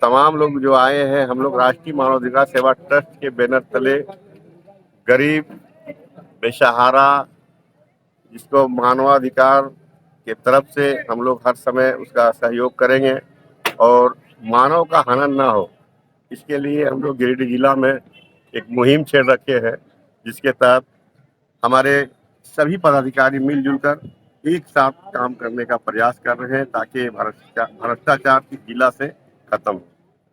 Speaker 4: तमाम लोग जो आए हैं, हम लोग राष्ट्रीय मानवाधिकार सेवा ट्रस्ट के बैनर तले गरीब, बेसहारा, जिसको मानवाधिकार के तरफ से हम लोग हर समय उसका सहयोग करेंगे और मानव का हनन ना हो, इसके लिए हम लोग गिरिडीह जिला में एक मुहिम छेड़ रखे हैं, जिसके तहत हमारे सभी पदाधिकारी मिलजुल कर एक साथ काम करने का प्रयास कर रहे हैं ताकि भ्रष्टाचार की जिला से खत्म हो।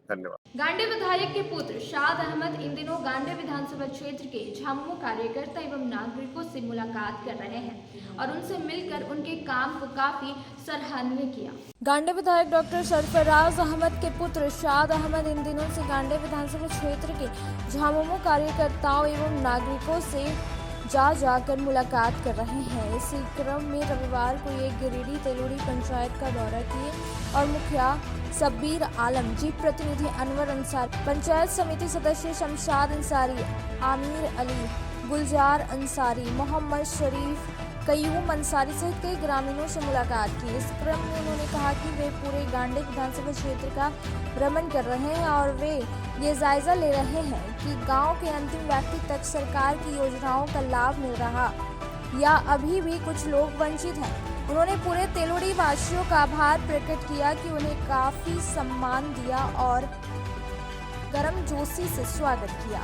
Speaker 4: धन्यवाद।
Speaker 1: गांडे विधायक के पुत्र शाद अहमद इन दिनों गांडे विधानसभा क्षेत्र के झामुमो कार्यकर्ता एवं नागरिकों से मुलाकात कर रहे हैं और उनसे मिलकर उनके काम को काफी सराहनीय किया।
Speaker 2: गांडे विधायक डॉक्टर सरफराज अहमद के पुत्र शाद अहमद इन दिनों से गांडे विधानसभा क्षेत्र के झामुमो कार्यकर्ताओं एवं नागरिकों से जाकर मुलाकात कर रहे हैं। इसी क्रम में रविवार को ये गिरिडीह तेलोड़ी पंचायत का दौरा किए और मुखिया शब्बीर आलम, जी प्रतिनिधि अनवर अंसारी, पंचायत समिति सदस्य शमशाद अंसारी, आमिर अली, गुलजार अंसारी, मोहम्मद शरीफ, कयूम अंसारी सहित कई ग्रामीणों से मुलाकात की। इस क्रम में उन्होंने कहा कि वे पूरे गांडे विधानसभा क्षेत्र का भ्रमण कर रहे हैं और वे ये जायजा ले रहे हैं कि गांव के अंतिम व्यक्ति तक सरकार की योजनाओं का लाभ मिल रहा या अभी भी कुछ लोग वंचित हैं। उन्होंने पूरे तेलोड़ी वासियों का आभार प्रकट किया कि उन्हें काफी सम्मान दिया और गर्मजोशी से स्वागत किया।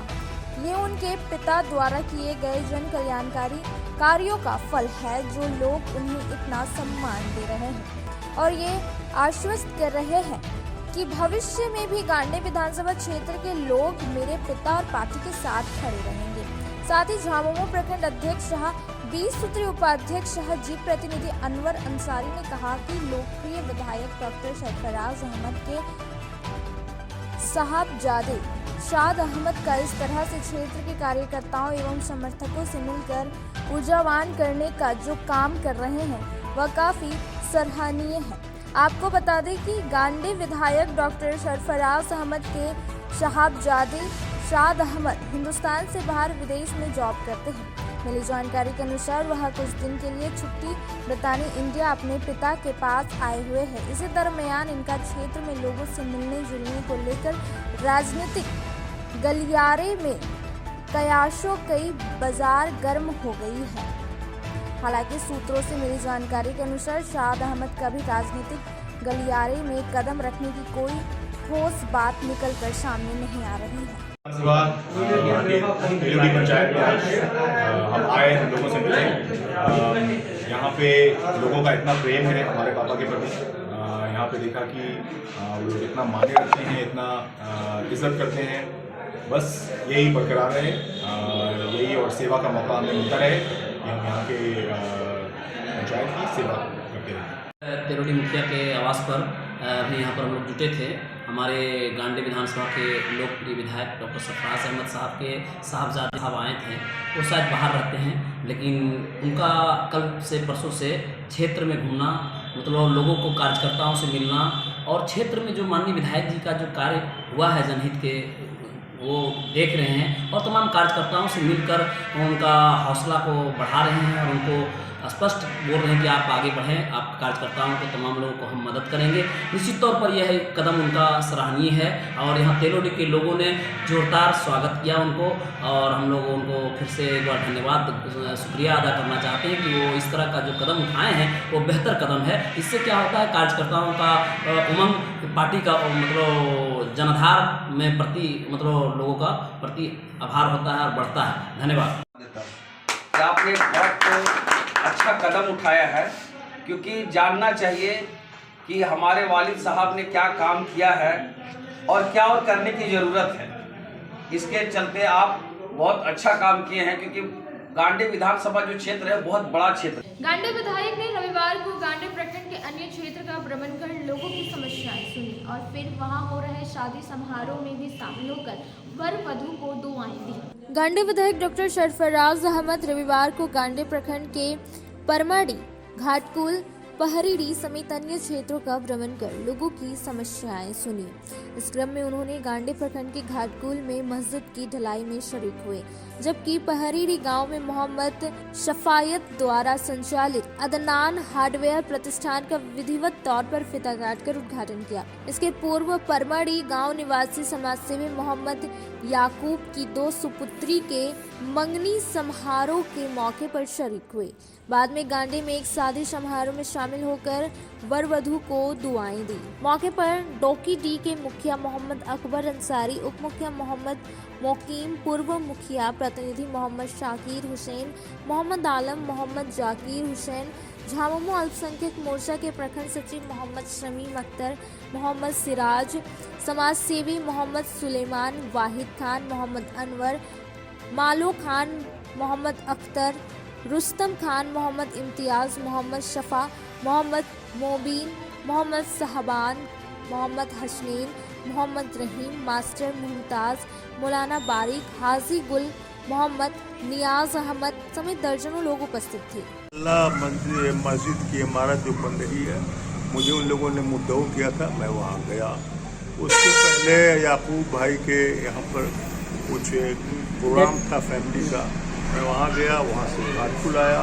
Speaker 2: ये उनके पिता द्वारा किए गए जन कल्याणकारी कार्यों का फल है जो लोग उन्हें इतना सम्मान दे रहे हैं और ये आश्वस्त कर रहे हैं कि भविष्य में भी गांडे विधानसभा क्षेत्र के लोग मेरे पिता और पार्टी के साथ खड़े रहेंगे। साथ ही झामुमो प्रखंड अध्यक्ष रहा 20 सूत्रीय उपाध्यक्ष सह जीप प्रतिनिधि अनवर अंसारी ने कहा कि लोकप्रिय विधायक डॉक्टर सरफराज अहमद के साहबजादे शाद अहमद का इस तरह से क्षेत्र के कार्यकर्ताओं एवं समर्थकों से मिलकर ऊर्जावान करने का जो काम कर रहे हैं वह काफी सराहनीय है। आपको बता दें कि गांडी विधायक डॉक्टर सरफराज अहमद के साहबजादे शाद अहमद हिंदुस्तान से बाहर विदेश में जॉब करते हैं। मिली जानकारी के अनुसार वह कुछ दिन के लिए छुट्टी बिताने इंडिया अपने पिता के पास आए हुए हैं। इसी दरमियान इनका क्षेत्र में लोगों से मिलने जुलने को लेकर राजनीतिक गलियारे में कयासों कई बाजार गर्म हो गई है। हालांकि सूत्रों से मिली जानकारी के अनुसार शाद अहमद का भी राजनीतिक गलियारे में कदम रखने की कोई ठोस बात निकलकर सामने नहीं आ रही है।
Speaker 16: पंचायत में आज हम आए हैं, लोगों से मिले। यहाँ पे लोगों का इतना प्रेम है हमारे पापा के प्रति। यहाँ पे देखा कि वो लोग इतना माने रखते हैं, इतना इज्जत करते हैं। बस यही बरकरार रहे, यही और सेवा का मौका हमें मिलता रहे कि हम यहाँ के पंचायत की सेवा करते रहें।
Speaker 17: तेरोडी मुखिया के आवास पर भी यहाँ पर हम लोग जुटे थे। हमारे गांडी विधानसभा के लोकप्रिय विधायक डॉक्टर सरफराज अहमद साहब के साहबजादे साहब आए थे। वो शायद बाहर रहते हैं, लेकिन उनका कल से परसों से क्षेत्र में घूमना, मतलब लोगों को कार्यकर्ताओं से मिलना और क्षेत्र में जो माननीय विधायक जी का जो कार्य हुआ है जनहित के, वो देख रहे हैं और तमाम कार्यकर्ताओं से मिलकर उनका हौसला को बढ़ा रहे हैं और उनको स्पष्ट बोल रहे हैं कि आप आगे बढ़ें, आप कार्यकर्ताओं को, तमाम लोगों को हम मदद करेंगे। निश्चित तौर पर यह कदम उनका सराहनीय है और यहाँ तेलोडी के लोगों ने जोरदार स्वागत किया उनको और हम लोग उनको फिर से एक बार धन्यवाद, शुक्रिया अदा करना चाहते हैं कि वो इस तरह का जो कदम उठाए हैं वो बेहतर कदम है। इससे क्या होता है, कार्यकर्ताओं का उमंग, पार्टी का मतलब जनाधार में प्रति मतलब लोगों का प्रति आभार होता है और बढ़ता है। धन्यवाद।
Speaker 18: आपने बहुत अच्छा कदम उठाया है, क्योंकि जानना चाहिए कि हमारे वालिद साहब ने क्या काम किया है और क्या और करने की ज़रूरत है। इसके चलते आप बहुत अच्छा काम किए हैं, क्योंकि गांडी विधानसभा जो क्षेत्र है बहुत बड़ा क्षेत्र है।
Speaker 1: गांडी विधायक ने रविवार को गांडी प्रखंड के अन्य क्षेत्र का भ्रमण कर लोगों की समस्याएं सुनी और फिर वहां हो रहे शादी समारोह में भी शामिल होकर वर वधू को दुआएं दी।
Speaker 2: गांडी विधायक डॉक्टर सरफराज अहमद रविवार को गांडी प्रखंड के परमाड़ी, घाटकुल, पहरीडी समेत अन्य क्षेत्रों का भ्रमण कर लोगों की समस्याएं सुनी। इस क्रम में उन्होंने गांडी प्रखंड के घाटकुल में मस्जिद की ढलाई में शरीक हुए, जबकि पहरीडी गांव में मोहम्मद शफायत द्वारा संचालित अदनान हार्डवेयर प्रतिष्ठान का विधिवत तौर पर फीता काटकर उद्घाटन किया। इसके पूर्व परमाड़ी गांव निवासी समाजसेवी मोहम्मद याकूब की 2 सुपुत्री के मंगनी समारोह के मौके पर शरीक हुए। बाद में गांडी में एक शादी समारोह में शामिल होकर वर वधू को दुआएं दी। मौके पर डोकी डी के मुखिया मोहम्मद अकबर अंसारी, उप मुखिया मोहम्मद मोकीम, पूर्व मुखिया प्रतिनिधि मोहम्मद शाकिर हुसैन, मोहम्मद आलम, मोहम्मद जाकिर हुसैन, झामुमो अल्पसंख्यक मोर्चा के प्रखंड सचिव मोहम्मद शमीम अख्तर, मोहम्मद सिराज, समाज सेवी मोहम्मद सुलेमान, वाहिद खान, मोहम्मद अनवर, मालो खान, मोहम्मद अख्तर, रुस्तम खान, मोहम्मद इम्तियाज़, मोहम्मद शफा, मोहम्मद मोबीन, मोहम्मद साहबान, मोहम्मद हसनैन, मोहम्मद रहीम, मास्टर मुमताज़, मौलाना बारिक, हाजी गुल, मोहम्मद नियाज अहमद समेत दर्जनों लोग उपस्थित थे।
Speaker 4: मस्जिद की इमारत जो बन रही है, मुझे उन लोगों ने मुद्दों किया था, मैं वहाँ गया। उससे पहले याकूब भाई के यहाँ पर कुछ प्रोग्राम था फैमिली का, मैं वहाँ गया, वहाँ से घाटकुल आया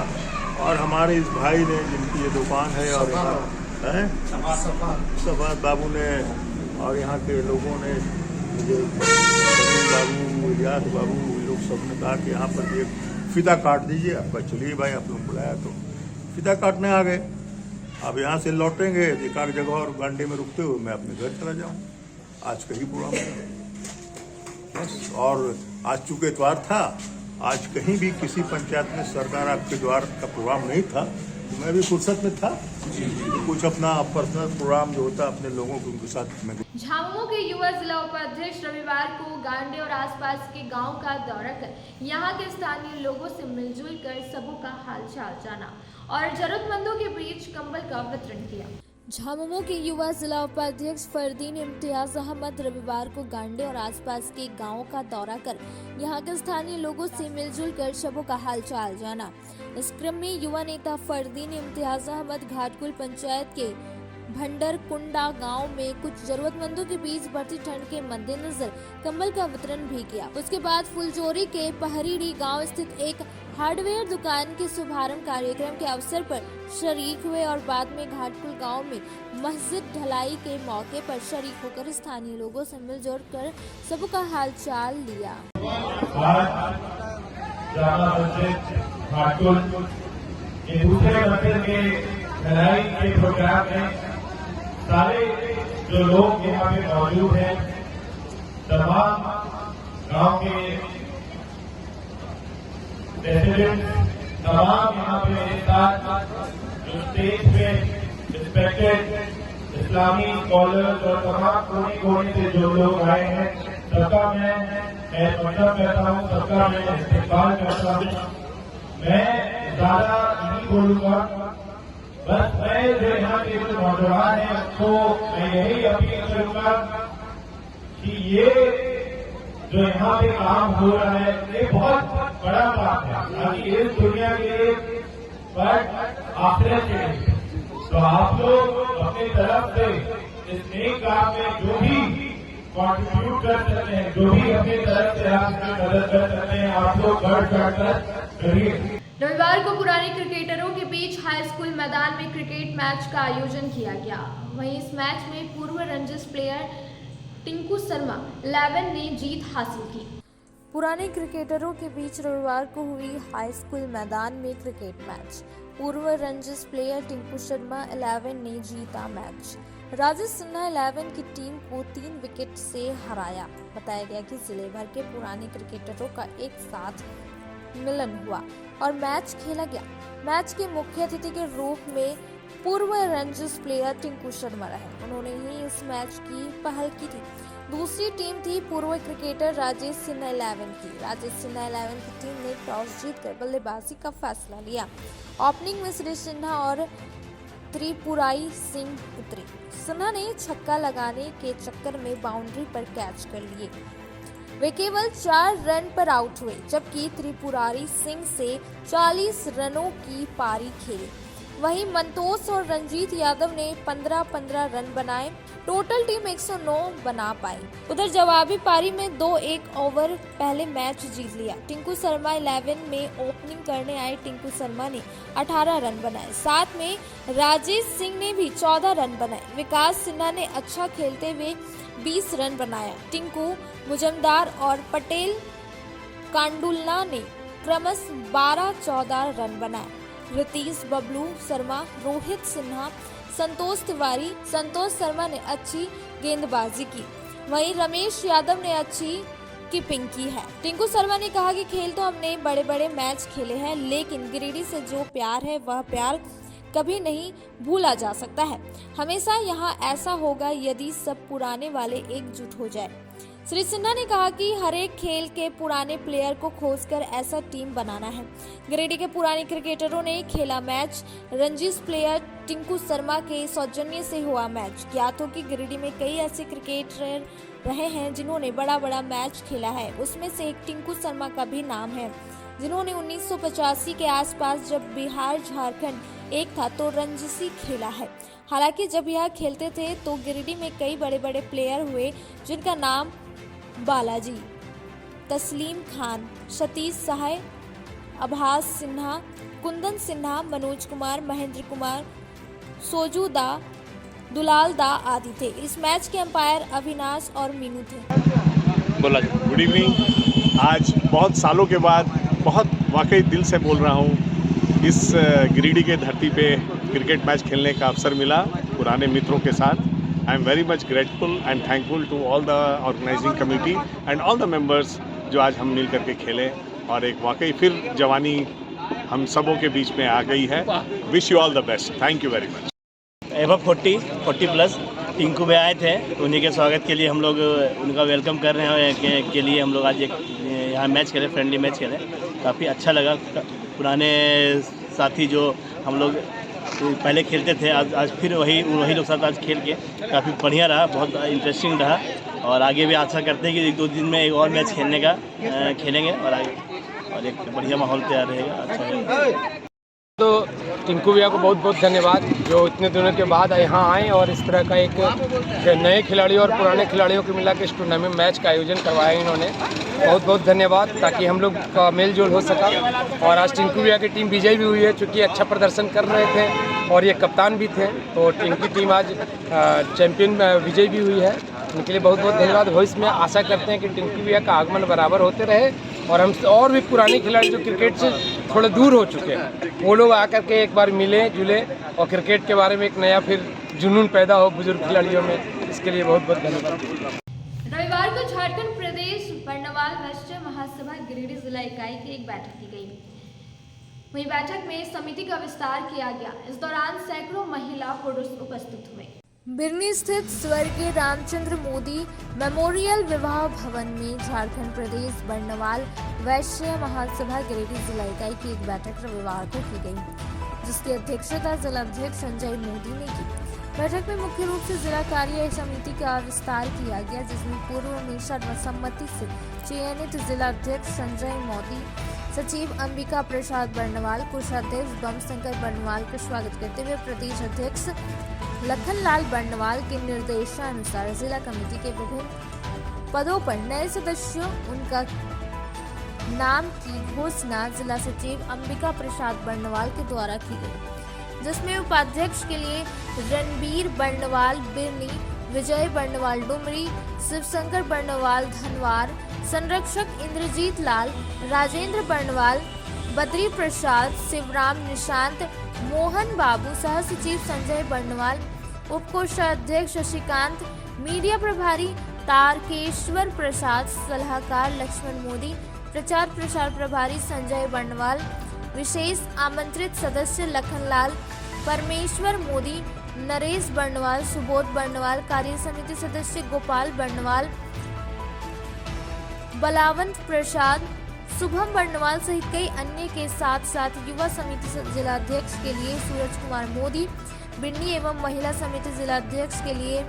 Speaker 4: और हमारे इस भाई ने, जिनकी ये दुकान है और यहाँ सफात बाबू ने और यहाँ के लोगों ने मुझे, बाबू, इलियास बाबू, लोग सब ने कहा कि यहाँ पर एक फीता काट दीजिए। आपका चलिए भाई, आप लोग बुलाया तो फीता काटने आ गए। अब यहाँ से लौटेंगे एक आध जगह और गांडी में रुकते हुए मैं अपने घर चला जाऊँ। आज कहीं प्रोग्राम है बस। और आज चूँकि इतवार था, आज कहीं भी किसी पंचायत में सरकार आपके द्वार का प्रोग्राम नहीं था,
Speaker 16: मैं भी फुर्सत में था, कुछ अपना पर्सनल प्रोग्राम जो होता है अपने लोगों को उनके साथ में।
Speaker 1: झामुमो के युवा जिला उपाध्यक्ष रविवार को गांडे और आसपास के गांव का दौरा कर यहां के स्थानीय लोगों से मिलजुल कर सबों का हालचाल जाना और जरूरतमंदों के बीच कंबल का वितरण किया।
Speaker 2: झामुमो के युवा जिला उपाध्यक्ष फरदीन इम्तियाज अहमद रविवार को गांडे और आसपास के गांवों का दौरा कर यहां के स्थानीय लोगों से मिलजुल कर सबों का हालचाल जाना। इस क्रम में युवा नेता फरदीन इम्तियाज अहमद घाटकुल पंचायत के भंडर कुंडा गांव में कुछ जरूरतमंदों के बीच बढ़ती ठंड के मद्देनजर कंबल का वितरण भी किया। उसके बाद फुलजोरी के पहरीडी गांव स्थित एक हार्डवेयर दुकान के शुभारंभ कार्यक्रम के अवसर पर शरीक हुए और बाद में घाटकुल गांव में मस्जिद ढलाई के मौके पर शरीक होकर स्थानीय लोगों से मिलजुल कर सबका हालचाल लिया।
Speaker 8: दूसरे मंदिर के ढलाई के प्रोग्राम में सारे जो लोग यहाँ पे मौजूद हैं, तमाम गांव के रेसिडेंट, तमाम यहाँ पे एक साथ जो स्टेज पे रिस्पेक्टेड इस्लामी स्कॉलर्स और तमाम कोने कोने से जो लोग आए हैं, सबका मैं मतलब करता हूँ, सबका मैं इस्तेमाल करता हूँ। मैं ज्यादा नहीं बोलूंगा, बस मैं जो यहाँ के जो नौजवान हैं तो मैं यही अपील करूंगा कि ये जो यहाँ पे काम हो रहा है ये बहुत बड़ा बात है, ताकि इस दुनिया के पर आखिरत के लिए तो आप लोग अपनी तरफ से इस नेक काम में जो भी कॉन्ट्रीब्यूट कर सकते हैं, जो भी अपनी तरफ से आप मदद कर सकते हैं, आप लोग बढ़ चढ़कर करिए।
Speaker 1: रविवार को पुराने क्रिकेटरों के बीच हाई स्कूल मैदान में क्रिकेट मैच का आयोजन किया गया। वहीं इस मैच में पूर्व रंजिश प्लेयर टिंकू शर्मा 11 ने जीत हासिल की।
Speaker 2: पुराने क्रिकेटरों के बीच रविवार को हुई हाई स्कूल मैदान में क्रिकेट मैच। पूर्व रंजिश प्लेयर टिंकू शर्मा 11 ने जीता मैच। राजेश सिन्हा 11 की टीम को 3 विकेट से हराया। बताया गया कि जिले भर के पुराने क्रिकेटरों का एक साथ मिलन हुआ और मैच खेला गया। मैच के मुख्य अतिथि के रूप में पूर्व रंजिश प्लेयर टिंकू शर्मा रहे। उन्होंने ही इस मैच की पहल की थी। दूसरी टीम थी पूर्व क्रिकेटर राजेश सिन्हा 11 की। राजेश सिन्हा 11 की टीम ने टॉस जीतकर बल्लेबाजी का फैसला लिया। ओपनिंग में श्री सिन्हा और त्रिपुराई सिंह उतरे। सिन्हा ने छक्का लगाने के चक्कर में बाउंड्री पर कैच कर लिए। वे केवल 4 रन पर आउट हुए, जबकि त्रिपुरारी सिंह से 40 रनों की पारी खेली। वहीं मंतोष और रंजीत यादव ने 15-15 रन बनाए। टोटल टीम 109 बना पाई। उधर जवाबी पारी में 2-1 ओवर पहले मैच जीत लिया। टिंकू शर्मा 11 में ओपनिंग करने आए टिंकू शर्मा ने 18 रन बनाए। साथ में राजेश सिंह ने भी 14 रन बनाए। विकास सिन्हा ने अच्छा खेलते हुए 20 रन बनाया। टिंकू मुजमदार और पटेल कांडुलना ने क्रमशः 12-14 रन बनाए। रितीश बबलू शर्मा, रोहित सिन्हा, संतोष तिवारी, संतोष शर्मा ने अच्छी गेंदबाजी की। वहीं रमेश यादव ने अच्छी कीपिंग की है। टिंकू शर्मा ने कहा कि खेल तो हमने बड़े बड़े मैच खेले हैं, लेकिन गिरिडीह से जो प्यार है वह प्यार कभी नहीं भूला जा सकता है। हमेशा यहाँ ऐसा होगा यदि सब पुराने वाले एकजुट हो जाए। श्री सिन्हा ने कहा कि हर एक खेल के पुराने प्लेयर को खोजकर ऐसा टीम बनाना है। गिरिडीह के पुराने क्रिकेटरों ने खेला मैच। रंजीश प्लेयर टिंकू शर्मा के सौजन्य से हुआ मैच। ज्ञात हो कि गिरिडीह में कई ऐसे क्रिकेटर रहे हैं जिन्होंने बड़ा बड़ा मैच खेला है। उसमें से एक टिंकू शर्मा का भी नाम है, जिन्होंने 1985 के आसपास जब बिहार झारखंड एक था तो रंजीसी खेला है। हालांकि जब यह खेलते थे तो गिरिडीह में कई बड़े बड़े प्लेयर हुए, जिनका नाम बालाजी, तस्लीम खान, सतीश सहाय, आभास सिन्हा, कुंदन सिन्हा, मनोज कुमार, महेंद्र कुमार, सोजूदा, दुलाल दा आदि थे। इस मैच के अंपायर अविनाश और मीनू थे।
Speaker 16: बोला गुड इवनिंग। आज बहुत सालों के बाद बहुत वाकई दिल से बोल रहा हूँ, इस गिरिडीह के धरती पे क्रिकेट मैच खेलने का अवसर मिला पुराने मित्रों के साथ। I am very much grateful and thankful to all the organising committee and all the members जो आज हम मिल करके खेले और एक वाकई फिर जवानी
Speaker 4: हम सबों के बीच में आ गई है। Wish you all the best. Thank you very much.
Speaker 19: Above 40 plus Tinku भाई आए थे, तो उन्हीं के स्वागत के लिए हम लोग उनका वेलकम कर रहे हैं के लिए हम लोग आज एक यहाँ मैच खेले, फ्रेंडली मैच खेले। काफ़ी अच्छा लगा। पुराने साथी जो हम लोग पहले खेलते थे, आज फिर वही लोग साथ आज खेल के काफ़ी बढ़िया रहा, बहुत इंटरेस्टिंग रहा। और आगे भी आशा करते हैं कि 1-2 दिन में एक और मैच खेलेंगे और एक बढ़िया माहौल तैयार रहेगा, अच्छा रहेगा।
Speaker 20: तो टिंकू भैया को बहुत बहुत धन्यवाद जो इतने दिनों के बाद यहाँ आए और इस तरह का एक नए खिलाड़ियों और पुराने खिलाड़ियों को मिला के इस टूर्नामेंट मैच का आयोजन करवाया इन्होंने। बहुत बहुत धन्यवाद, ताकि हम लोग का मेल जोल हो सका। और आज टिंकू भैया की टीम विजयी भी हुई है, चूँकि अच्छा प्रदर्शन कर रहे थे और ये कप्तान भी थे, तो टिंकू टीम आज चैंपियन विजयी भी हुई है। उनके लिए बहुत बहुत धन्यवाद। भविष्य में आशा करते हैं कि टिंकू भैया का आगमन बराबर होते रहे और हम और भी पुराने खिलाड़ी जो क्रिकेट से थोड़े दूर हो चुके हैं, वो लोग आकर के एक बार मिले जुले और क्रिकेट के बारे में एक नया फिर जुनून पैदा हो बुजुर्ग खिलाड़ियों में। इसके लिए बहुत बहुत धन्यवाद।
Speaker 1: रविवार को झारखंड प्रदेश बर्नवाल वैश्य महासभा गिरिडीह जिला इकाई की एक बैठक की गई। वहीं बैठक में समिति का विस्तार किया गया। इस दौरान सैकड़ों महिला पुरुष उपस्थित हुए।
Speaker 2: बिरनी स्थित स्वर्गीय रामचंद्र मोदी मेमोरियल विवाह भवन में झारखंड प्रदेश बर्नवाल वैश्य महासभा गिरिडीह जिला इकाई की एक बैठक रविवार को की गई, जिसकी अध्यक्षता जिला अध्यक्ष संजय मोदी ने की। बैठक में मुख्य रूप से जिला कार्य समिति का विस्तार किया गया, जिसमें पूर्व में सर्वसम्मति से चयनित जिला अध्यक्ष संजय मोदी, सचिव अंबिका प्रसाद बर्नवाल, कोषाध्यक्ष बम शंकर बर्नवाल का स्वागत करते हुए प्रदेश अध्यक्ष लखनलाल बर्नवाल के निर्देशानुसार जिला कमेटी के विभिन्न पदों पर नए सदस्यों उनका नाम की घोषणा जिला सचिव अंबिका प्रसाद बर्नवाल के द्वारा की गई, जिसमें उपाध्यक्ष के लिए रणबीर बर्नवाल बिरनी, विजय बर्नवाल डुमरी, शिवशंकर बर्नवाल धनवार, संरक्षक इंद्रजीत लाल, राजेंद्र बर्नवाल, बद्री प्रसाद, शिवराम निशांत, मोहन बाबू, सह सचिव संजय बर्नवाल, उपकोषाध्यक्ष शशिकांत, मीडिया प्रभारी तारकेश्वर प्रसाद, सलाहकार लक्ष्मण मोदी, प्रचार प्रसार प्रभारी संजय बर्नवाल, विशेष आमंत्रित सदस्य लखनलाल, परमेश्वर मोदी, नरेश बर्नवाल, सुबोध बर्नवाल, कार्य समिति सदस्य गोपाल बर्नवाल, बलावंत प्रसाद, शुभम बर्नवाल सहित कई अन्य के साथ साथ युवा समिति जिलाध्यक्ष के लिए सूरज कुमार मोदी, बिन्नी एवं महिला समिति जिलाध्यक्ष के लिए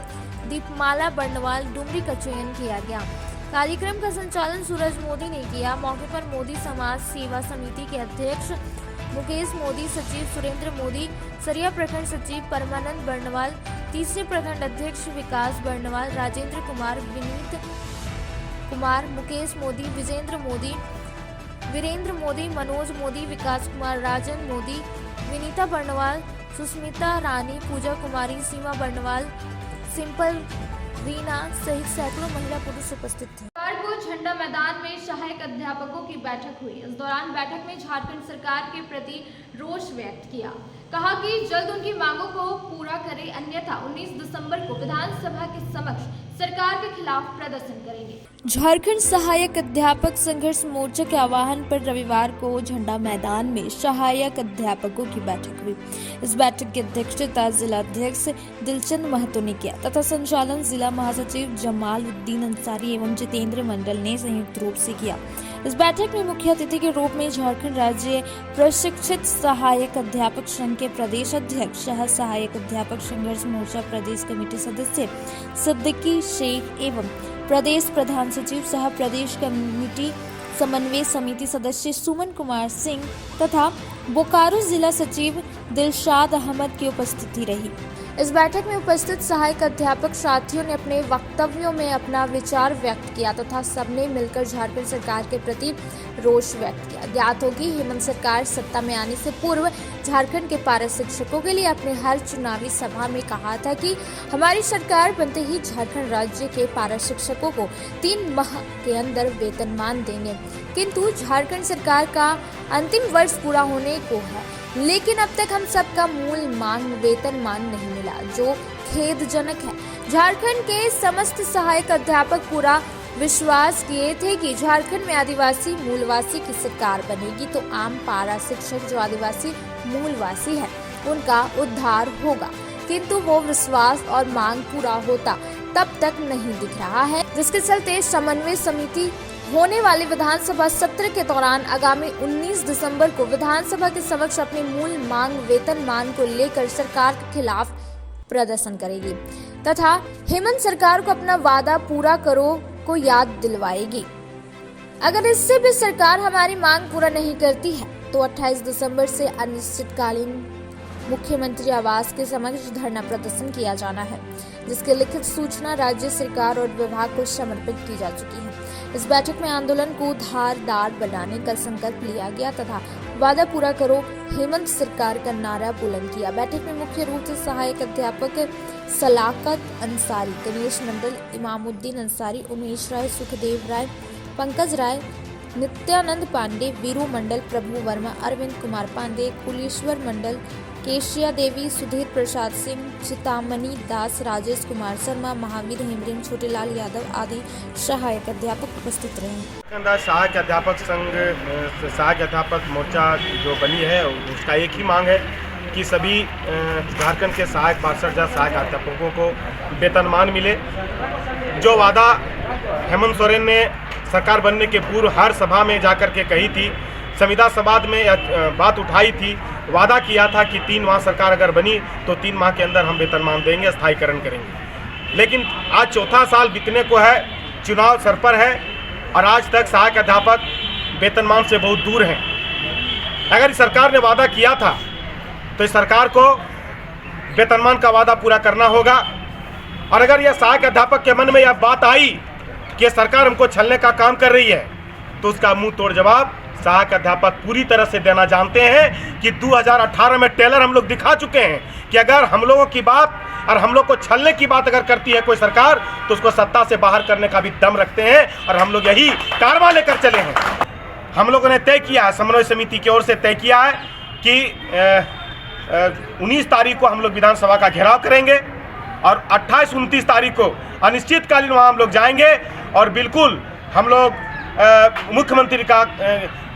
Speaker 2: दीपमाला बर्नवाल डुमरी का चयन किया गया। कार्यक्रम का संचालन सूरज मोदी ने किया। मौके पर मोदी समाज सेवा समिति के अध्यक्ष मुकेश मोदी, सचिव सुरेंद्र मोदी, सरिया प्रखंड सचिव परमानंद बर्नवाल, तीसरे प्रखंड अध्यक्ष विकास बर्नवाल, राजेंद्र कुमार, विनीत कुमार, मुकेश मोदी, विजेंद्र मोदी, वीरेंद्र मोदी, मनोज मोदी, विकास कुमार, राजन मोदी, विनीता बर्नवाल, सुस्मिता रानी, पूजा कुमारी, सीमा बर्नवाल, सिंपल रीना सहित सैकड़ों महिला पुरुष उपस्थित थे।
Speaker 1: रविवार को झंडा मैदान में सहायक अध्यापकों की बैठक हुई। इस दौरान बैठक में झारखंड सरकार के प्रति रोष व्यक्त किया। कहा कि जल्द उनकी मांगों को पूरा करें, अन्यथा 19 दिसंबर को विधानसभा के समक्ष सरकार के खिलाफ प्रदर्शन करेंगे।
Speaker 2: झारखंड सहायक अध्यापक संघर्ष मोर्चा के आह्वान पर रविवार को झंडा मैदान में सहायक अध्यापकों की बैठक हुई। इस बैठक की अध्यक्षता जिला अध्यक्ष दिलचंद महतो ने किया तथा संचालन जिला महासचिव जमाल उद्दीन अंसारी एवं जितेंद्र मंडल ने संयुक्त रूप से किया। इस बैठक में मुख्य अतिथि के रूप में झारखंड राज्य प्रशिक्षित सहायक अध्यापक संघ के प्रदेश अध्यक्ष सह सहायक अध्यापक संघर्ष मोर्चा प्रदेश कमेटी सदस्य सिद्दीकी शेख एवं प्रदेश प्रधान सचिव सह प्रदेश कमेटी समन्वय समिति सदस्य सुमन कुमार सिंह तथा बोकारो जिला सचिव दिलशाद अहमद की उपस्थिति रही। इस बैठक में उपस्थित सहायक अध्यापक साथियों ने अपने वक्तव्यों में अपना विचार व्यक्त किया तथा सबने मिलकर झारखंड सरकार के प्रति रोष व्यक्त किया। ज्ञात हो कि हेमंत सरकार सत्ता में आने से पूर्व झारखंड के पारा शिक्षकों के लिए अपने हर चुनावी सभा में कहा था कि हमारी सरकार बनते ही झारखंड राज्य के पारा शिक्षकों को 3 माह के अंदर वेतनमान देंगे, किंतु झारखंड सरकार का अंतिम वर्ष पूरा होने को है, लेकिन अब तक हम सबका मूल मांग वेतनमान नहीं मिला, जो खेदजनक है। झारखंड के समस्त सहायक अध्यापक पूरा विश्वास किए थे कि झारखंड में आदिवासी मूलवासी की सरकार बनेगी तो आम पारा शिक्षक जो आदिवासी मूलवासी है उनका उद्धार होगा, किंतु वो विश्वास और मांग पूरा होता तब तक नहीं दिख रहा है, जिसके चलते समन्वय समिति होने वाले विधानसभा सत्र के दौरान आगामी 19 दिसंबर को विधानसभा के समक्ष अपनी मूल मांग वेतनमान को लेकर सरकार के खिलाफ प्रदर्शन करेगी तथा हेमंत सरकार को अपना वादा पूरा करो को याद दिलवाएगी। अगर इससे भी सरकार हमारी मांग पूरा नहीं करती है तो 28 दिसंबर से अनिश्चितकालीन मुख्यमंत्री आवास के समक्ष धरना प्रदर्शन किया जाना है, जिसकी लिखित सूचना राज्य सरकार और विभाग को समर्पित की जा चुकी है। इस बैठक में आंदोलन को धारदार बनाने का संकल्प लिया गया तथा वादा पूरा करो हेमंत सरकार का नारा बुलंद किया। बैठक में मुख्य रूप से सहायक अध्यापक सलाकत अंसारी, गणेश मंडल, इमामुद्दीन अंसारी, उमेश राय, सुखदेव राय, पंकज राय, नित्यानंद पांडे, वीरू मंडल, प्रभु वर्मा, अरविंद कुमार पांडे, कुलेश्वर मंडल, केशिया देवी, सुधीर प्रसाद सिंह, चितामणि दास, राजेश कुमार शर्मा, महावीर हेमरिंग, छोटेलाल यादव आदि सहायक अध्यापक उपस्थित रहे।
Speaker 21: सहायक अध्यापक संघ, सहायक अध्यापक मोर्चा जो बनी है उसका एक ही मांग है कि सभी झारखंड के सहायक 62,000 सहायक अध्यापकों को वेतनमान मिले। जो वादा हेमंत सोरेन ने सरकार बनने के पूर्व हर सभा में जाकर के कही थी, संविदा सभा में बात उठाई थी, वादा किया था कि 3 माह सरकार अगर बनी तो 3 माह के अंदर हम वेतनमान देंगे, स्थायीकरण करेंगे। लेकिन आज चौथा साल बीतने को है, चुनाव सर पर है और आज तक सहायक अध्यापक वेतनमान से बहुत दूर हैं। अगर इस सरकार ने वादा किया था तो इस सरकार को वेतनमान का वादा पूरा करना होगा। और अगर यह सहायक अध्यापक के मन में यह बात आई कि सरकार हमको छलने का काम कर रही है तो उसका मुंह तोड़ जवाब सहायक अध्यापक पूरी तरह से देना जानते हैं कि 2018 में टेलर हम लोग दिखा चुके हैं कि अगर हम लोगों की बात और हम लोग को छलने की बात अगर करती है कोई सरकार तो उसको सत्ता से बाहर करने का भी दम रखते हैं और हम लोग यही कारवा लेकर चले हैं। हम लोगों ने तय किया है, समन्वय समिति की ओर से तय किया है कि 19 तारीख को हम लोग विधानसभा का घेराव करेंगे और 28-29 तारीख को अनिश्चितकालीन वहाँ हम लोग जाएंगे और बिल्कुल हम लोग मुख्यमंत्री का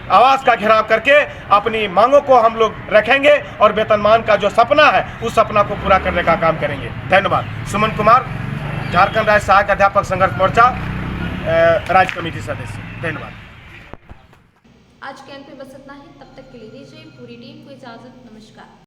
Speaker 21: आवास का घेराव करके अपनी मांगों को हम लोग रखेंगे और वेतनमान का जो सपना है उस सपना को पूरा करने का काम करेंगे। धन्यवाद। सुमन कुमार, झारखंड राज्य सहायक अध्यापक संघर्ष मोर्चा राज्य कमेटी सदस्य। धन्यवाद।
Speaker 1: आज के अंक में बस इतना ही। तब तक के लिए दीजिए पूरी टीम को इजाजत। नमस्कार।